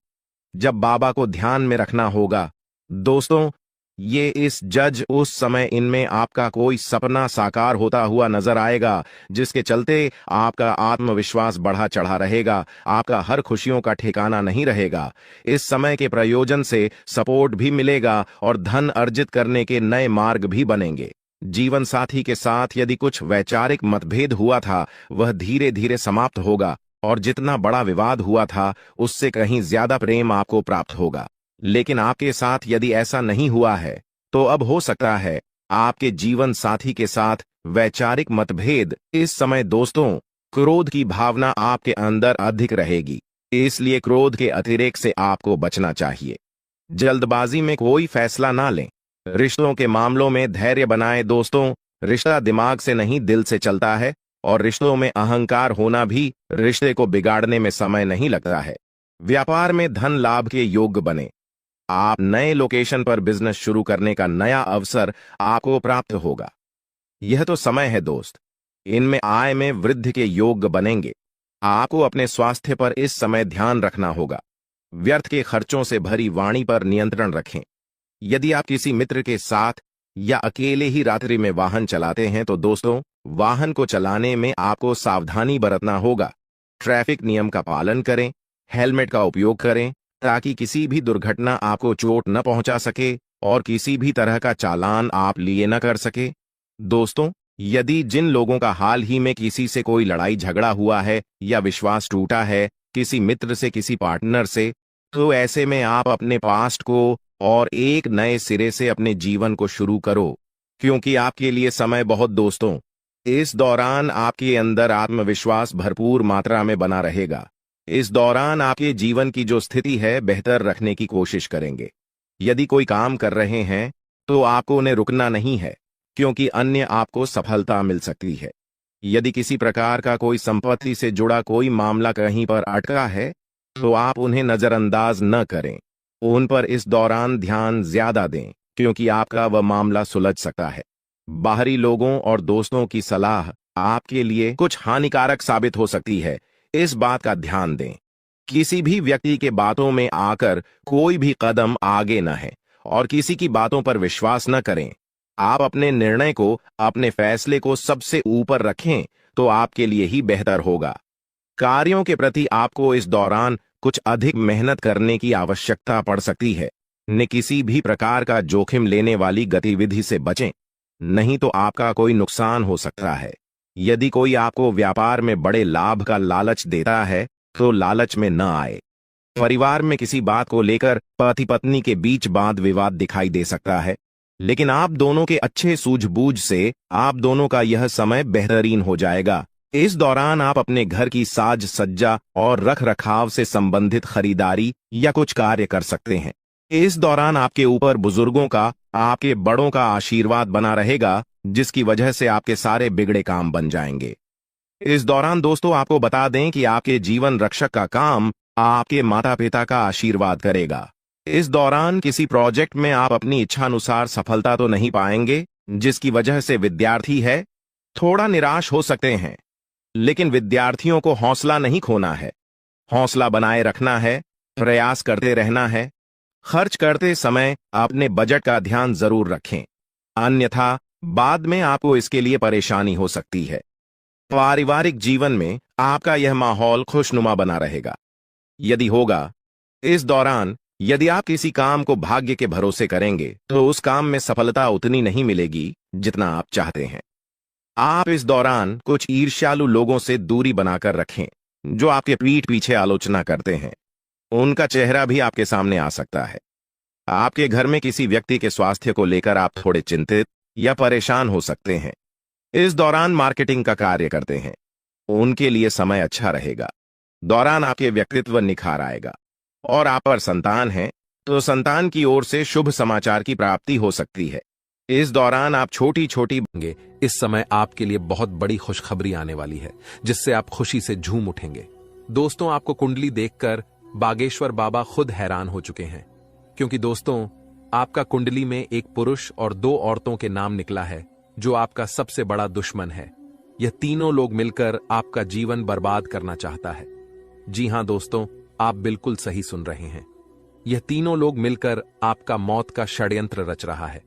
जब बाबा को ध्यान में रखना होगा दोस्तों, ये इस जज उस समय इनमें आपका कोई सपना साकार होता हुआ नजर आएगा, जिसके चलते आपका आत्मविश्वास बढ़ा चढ़ा रहेगा, आपका हर खुशियों का ठिकाना नहीं रहेगा। इस समय के प्रयोजन से सपोर्ट भी मिलेगा और धन अर्जित करने के नए मार्ग भी बनेंगे। जीवन साथी के साथ यदि कुछ वैचारिक मतभेद हुआ था, वह धीरे धीरे समाप्त होगा और जितना बड़ा विवाद हुआ था, उससे कहीं ज्यादा प्रेम आपको प्राप्त होगा। लेकिन आपके साथ यदि ऐसा नहीं हुआ है, तो अब हो सकता है आपके जीवन साथी के साथ वैचारिक मतभेद। इस समय दोस्तों, क्रोध की भावना आपके अंदर अधिक रहेगी, इसलिए क्रोध के अतिरेक से आपको बचना चाहिए। जल्दबाजी में कोई फैसला ना लें। रिश्तों के मामलों में धैर्य बनाएं दोस्तों। रिश्ता दिमाग से नहीं, दिल से चलता है, और रिश्तों में अहंकार होना भी रिश्ते को बिगाड़ने में समय नहीं लगता है। व्यापार में धन लाभ के योग्य बने। आप नए लोकेशन पर बिजनेस शुरू करने का नया अवसर आपको प्राप्त होगा। यह तो समय है दोस्त, इनमें आय में वृद्धि के योग्य बनेंगे। आपको अपने स्वास्थ्य पर इस समय ध्यान रखना होगा। व्यर्थ के खर्चों से भरी वाणी पर नियंत्रण रखें। यदि आप किसी मित्र के साथ या अकेले ही रात्रि में वाहन चलाते हैं, तो दोस्तों, वाहन को चलाने में आपको सावधानी बरतना होगा। ट्रैफिक नियम का पालन करें, हेलमेट का उपयोग करें, ताकि किसी भी दुर्घटना आपको चोट न पहुंचा सके और किसी भी तरह का चालान आप लिए न कर सके। दोस्तों, यदि जिन लोगों का हाल ही में किसी से कोई लड़ाई झगड़ा हुआ है या विश्वास टूटा है, किसी मित्र से, किसी पार्टनर से, तो ऐसे में आप अपने पास्ट को और एक नए सिरे से अपने जीवन को शुरू करो, क्योंकि आपके लिए समय बहुत दोस्तों इस दौरान आपके अंदर आत्मविश्वास भरपूर मात्रा में बना रहेगा। इस दौरान आपके जीवन की जो स्थिति है बेहतर रखने की कोशिश करेंगे। यदि कोई काम कर रहे हैं तो आपको उन्हें रुकना नहीं है, क्योंकि अन्य आपको सफलता मिल सकती है। यदि किसी प्रकार का कोई संपत्ति से जुड़ा कोई मामला कहीं पर अटका है तो आप उन्हें नजरअंदाज न करें, उन पर इस दौरान ध्यान ज्यादा दें, क्योंकि आपका वह मामला सुलझ सकता है। बाहरी लोगों और दोस्तों की सलाह आपके लिए कुछ हानिकारक साबित हो सकती है, इस बात का ध्यान दें। किसी भी व्यक्ति के बातों में आकर कोई भी कदम आगे न है और किसी की बातों पर विश्वास न करें। आप अपने निर्णय को, अपने फैसले को सबसे ऊपर रखें तो आपके लिए ही बेहतर होगा। कार्यों के प्रति आपको इस दौरान कुछ अधिक मेहनत करने की आवश्यकता पड़ सकती है। न किसी भी प्रकार का जोखिम लेने वाली गतिविधि से बचें, नहीं तो आपका कोई नुकसान हो सकता है। यदि कोई आपको व्यापार में बड़े लाभ का लालच देता है तो लालच में न आए। परिवार में किसी बात को लेकर पति पत्नी के बीच वाद विवाद दिखाई दे सकता है, लेकिन आप दोनों के अच्छे सूझबूझ से आप दोनों का यह समय बेहतरीन हो जाएगा। इस दौरान आप अपने घर की साज सज्जा और रख रखाव से संबंधित खरीदारी या कुछ कार्य कर सकते हैं। इस दौरान आपके ऊपर बुजुर्गों का, आपके बड़ों का आशीर्वाद बना रहेगा, जिसकी वजह से आपके सारे बिगड़े काम बन जाएंगे। इस दौरान दोस्तों आपको बता दें कि आपके जीवन रक्षक का काम आपके माता पिता का आशीर्वाद करेगा। इस दौरान किसी प्रोजेक्ट में आप अपनी इच्छानुसार सफलता तो नहीं पाएंगे, जिसकी वजह से विद्यार्थी है थोड़ा निराश हो सकते हैं, लेकिन विद्यार्थियों को हौसला नहीं खोना है, हौसला बनाए रखना है, प्रयास करते रहना है। खर्च करते समय अपने बजट का ध्यान जरूर रखें, अन्यथा बाद में आपको इसके लिए परेशानी हो सकती है। पारिवारिक जीवन में आपका यह माहौल खुशनुमा बना रहेगा। यदि होगा, इस दौरान यदि आप किसी काम को भाग्य के भरोसे करेंगे तो उस काम में सफलता उतनी नहीं मिलेगी जितना आप चाहते हैं। आप इस दौरान कुछ ईर्ष्यालु लोगों से दूरी बनाकर रखें, जो आपके पीठ पीछे आलोचना करते हैं। उनका चेहरा भी आपके सामने आ सकता है। आपके घर में किसी व्यक्ति के स्वास्थ्य को लेकर आप थोड़े चिंतित या परेशान हो सकते हैं। इस दौरान मार्केटिंग का कार्य करते हैं, उनके लिए समय अच्छा रहेगा। दौरान आपके व्यक्तित्व निखार आएगा। और आप पर संतान है तो संतान की ओर से शुभ समाचार की प्राप्ति हो सकती है। इस दौरान आप छोटी छोटी इस समय आपके लिए बहुत बड़ी खुशखबरी आने वाली है, जिससे आप खुशी से झूम उठेंगे। दोस्तों, आपको कुंडली देखकर बागेश्वर बाबा खुद हैरान हो चुके हैं, क्योंकि दोस्तों आपका कुंडली में एक पुरुष और 2 औरतों के नाम निकला है, जो आपका सबसे बड़ा दुश्मन है। यह तीनों लोग मिलकर आपका जीवन बर्बाद करना चाहता है। जी हां दोस्तों, आप बिल्कुल सही सुन रहे हैं। यह तीनों लोग मिलकर आपका मौत का षड्यंत्र रच रहा है।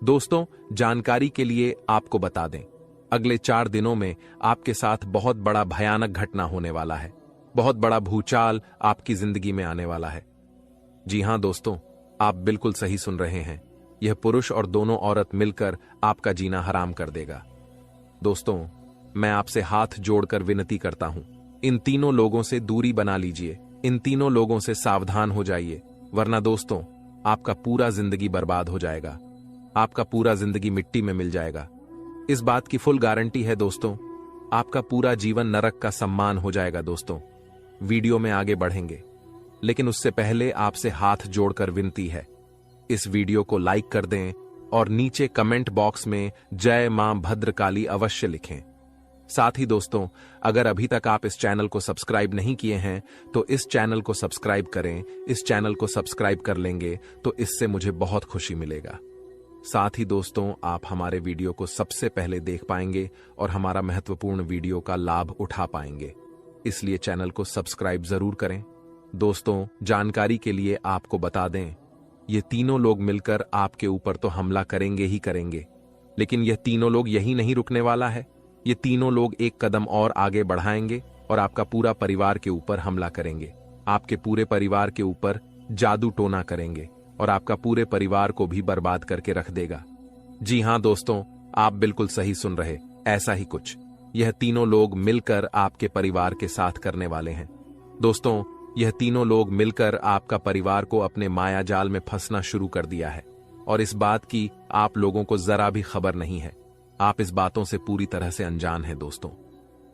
दोस्तों, जानकारी के लिए आपको बता दें, अगले 4 दिनों में आपके साथ बहुत बड़ा भयानक घटना होने वाला है। बहुत बड़ा भूचाल आपकी जिंदगी में आने वाला है। जी हां दोस्तों, आप बिल्कुल सही सुन रहे हैं। यह पुरुष और दोनों औरत मिलकर आपका जीना हराम कर देगा। दोस्तों, मैं आपसे हाथ जोड़कर विनती करता हूं, इन तीनों लोगों से दूरी बना लीजिए। इन तीनों लोगों से सावधान हो जाइए, वरना दोस्तों आपका पूरा जिंदगी बर्बाद हो जाएगा। आपका पूरा जिंदगी मिट्टी में मिल जाएगा। इस बात की फुल गारंटी है दोस्तों। आपका पूरा जीवन नरक का सम्मान हो जाएगा। दोस्तों, वीडियो में आगे बढ़ेंगे, लेकिन उससे पहले आपसे हाथ जोड़कर विनती है, इस वीडियो को लाइक कर दें और नीचे कमेंट बॉक्स में जय मां भद्रकाली अवश्य लिखें। साथ ही दोस्तों, अगर अभी तक आप इस चैनल को सब्सक्राइब नहीं किए हैं तो इस चैनल को सब्सक्राइब करें। इस चैनल को सब्सक्राइब कर लेंगे तो इससे मुझे बहुत खुशी मिलेगा। साथ ही दोस्तों, आप हमारे वीडियो को सबसे पहले देख पाएंगे और हमारा महत्वपूर्ण वीडियो का लाभ उठा पाएंगे, इसलिए चैनल को सब्सक्राइब जरूर करें। दोस्तों, जानकारी के लिए आपको बता दें, ये तीनों लोग मिलकर आपके ऊपर तो हमला करेंगे ही करेंगे, लेकिन यह तीनों लोग यही नहीं रुकने वाला है। ये तीनों लोग एक कदम और आगे बढ़ाएंगे और आपका पूरा परिवार के ऊपर हमला करेंगे। आपके पूरे परिवार के ऊपर जादू टोना करेंगे और आपका पूरे परिवार को भी बर्बाद करके रख देगा। जी हां दोस्तों, आप बिल्कुल सही सुन रहे, ऐसा ही कुछ यह तीनों लोग मिलकर आपके परिवार के साथ करने वाले हैं। दोस्तों, यह तीनों लोग मिलकर आपका परिवार को अपने माया जाल में फंसना शुरू कर दिया है और इस बात की आप लोगों को जरा भी खबर नहीं है। आप इस बातों से पूरी तरह से अनजान हैं दोस्तों।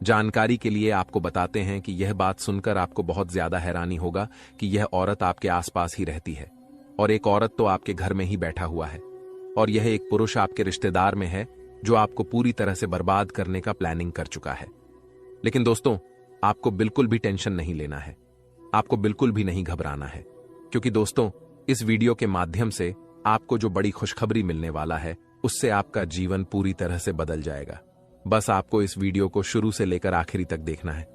जानकारी के लिए आपको बताते हैं कि यह बात सुनकर आपको बहुत ज्यादा हैरानी होगा कि यह औरत आपके आसपास ही रहती है और एक औरत तो आपके घर में ही बैठा हुआ है और यह एक पुरुष आपके रिश्तेदार में है जो आपको पूरी तरह से बर्बाद करने का प्लानिंग कर चुका है। लेकिन दोस्तों, आपको बिल्कुल भी टेंशन नहीं लेना है, आपको बिल्कुल भी नहीं घबराना है, क्योंकि दोस्तों इस वीडियो के माध्यम से आपको जो बड़ी खुशखबरी मिलने वाला है उससे आपका जीवन पूरी तरह से बदल जाएगा। बस आपको इस वीडियो को शुरू से लेकर आखिरी तक देखना है।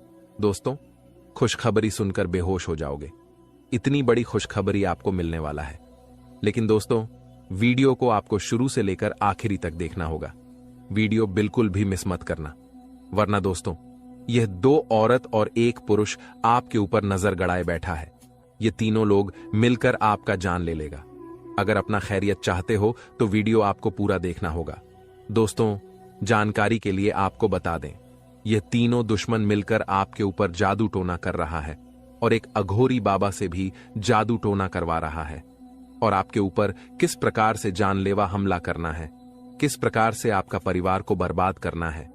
दोस्तों, खुशखबरी सुनकर बेहोश हो जाओगे, इतनी बड़ी खुशखबरी आपको मिलने वाला है। लेकिन दोस्तों, वीडियो को आपको शुरू से लेकर आखिरी तक देखना होगा। वीडियो बिल्कुल भी मिस मत करना, वरना दोस्तों यह 2 औरत और 1 पुरुष आपके ऊपर नजर गड़ाए बैठा है। ये तीनों लोग मिलकर आपका जान ले लेगा। अगर अपना खैरियत चाहते हो तो वीडियो आपको पूरा देखना होगा। दोस्तों, जानकारी के लिए आपको बता दें, ये तीनों दुश्मन मिलकर आपके ऊपर जादू टोना कर रहा है और एक अघोरी बाबा से भी जादू टोना करवा रहा है और आपके ऊपर किस प्रकार से जानलेवा हमला करना है, किस प्रकार से आपका परिवार को बर्बाद करना है,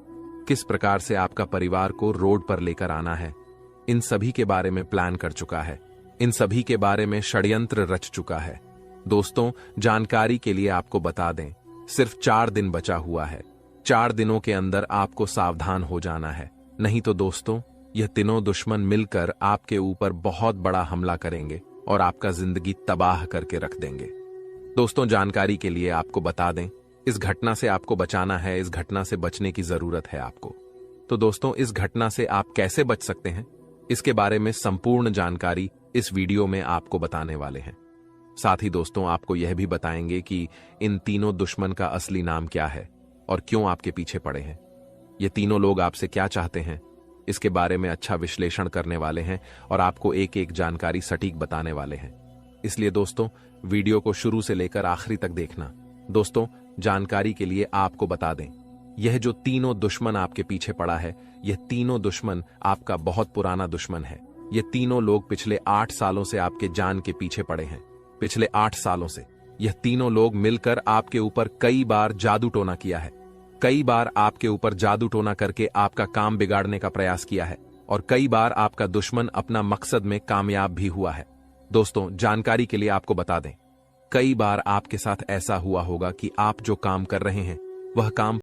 किस प्रकार से आपका परिवार को रोड पर लेकर आना है, इन सभी के बारे में प्लान कर चुका है, इन सभी के बारे में षड्यंत्र रच चुका है। दोस्तों, जानकारी के लिए आपको बता दें, सिर्फ 4 दिन बचा हुआ है। 4 दिनों के अंदर आपको सावधान हो जाना है, नहीं तो दोस्तों यह तीनों दुश्मन मिलकर आपके ऊपर बहुत बड़ा हमला करेंगे और आपका जिंदगी तबाह करके रख देंगे। दोस्तों, जानकारी के लिए आपको बता दें, इस घटना से आपको बचाना है, इस घटना से बचने की जरूरत है आपको। तो दोस्तों, इस घटना से आप कैसे बच सकते हैं, इसके बारे में संपूर्ण जानकारी इस वीडियो में आपको बताने वाले हैं। साथ ही दोस्तों, आपको यह भी बताएंगे कि इन तीनों दुश्मन का असली नाम क्या है और क्यों आपके पीछे पड़े हैं। ये तीनों लोग आपसे क्या चाहते हैं, इसके बारे में अच्छा विश्लेषण करने वाले हैं और आपको एक एक जानकारी सटीक बताने वाले हैं। इसलिए दोस्तों, वीडियो को शुरू से लेकर आखिरी तक देखना। दोस्तों, जानकारी के लिए आपको बता दें, यह जो तीनों दुश्मन आपके पीछे पड़ा है, यह तीनों दुश्मन आपका बहुत पुराना दुश्मन है। ये तीनों लोग पिछले 8 सालों से आपके जान के पीछे पड़े हैं। पिछले 8 सालों से यह तीनों लोग मिलकर आपके ऊपर कई बार जादू टोना किया है, कई बार आपके ऊपर जादू टोना करके आपका काम बिगाड़ने का प्रयास किया है और कई बार आपका दुश्मन अपना मकसद में कामयाब भी हुआ है। दोस्तों, जानकारी के लिए आपको बता दें, कई बार आपके साथ ऐसा हुआ होगा कि आप जो काम कर रहे हैं वह काम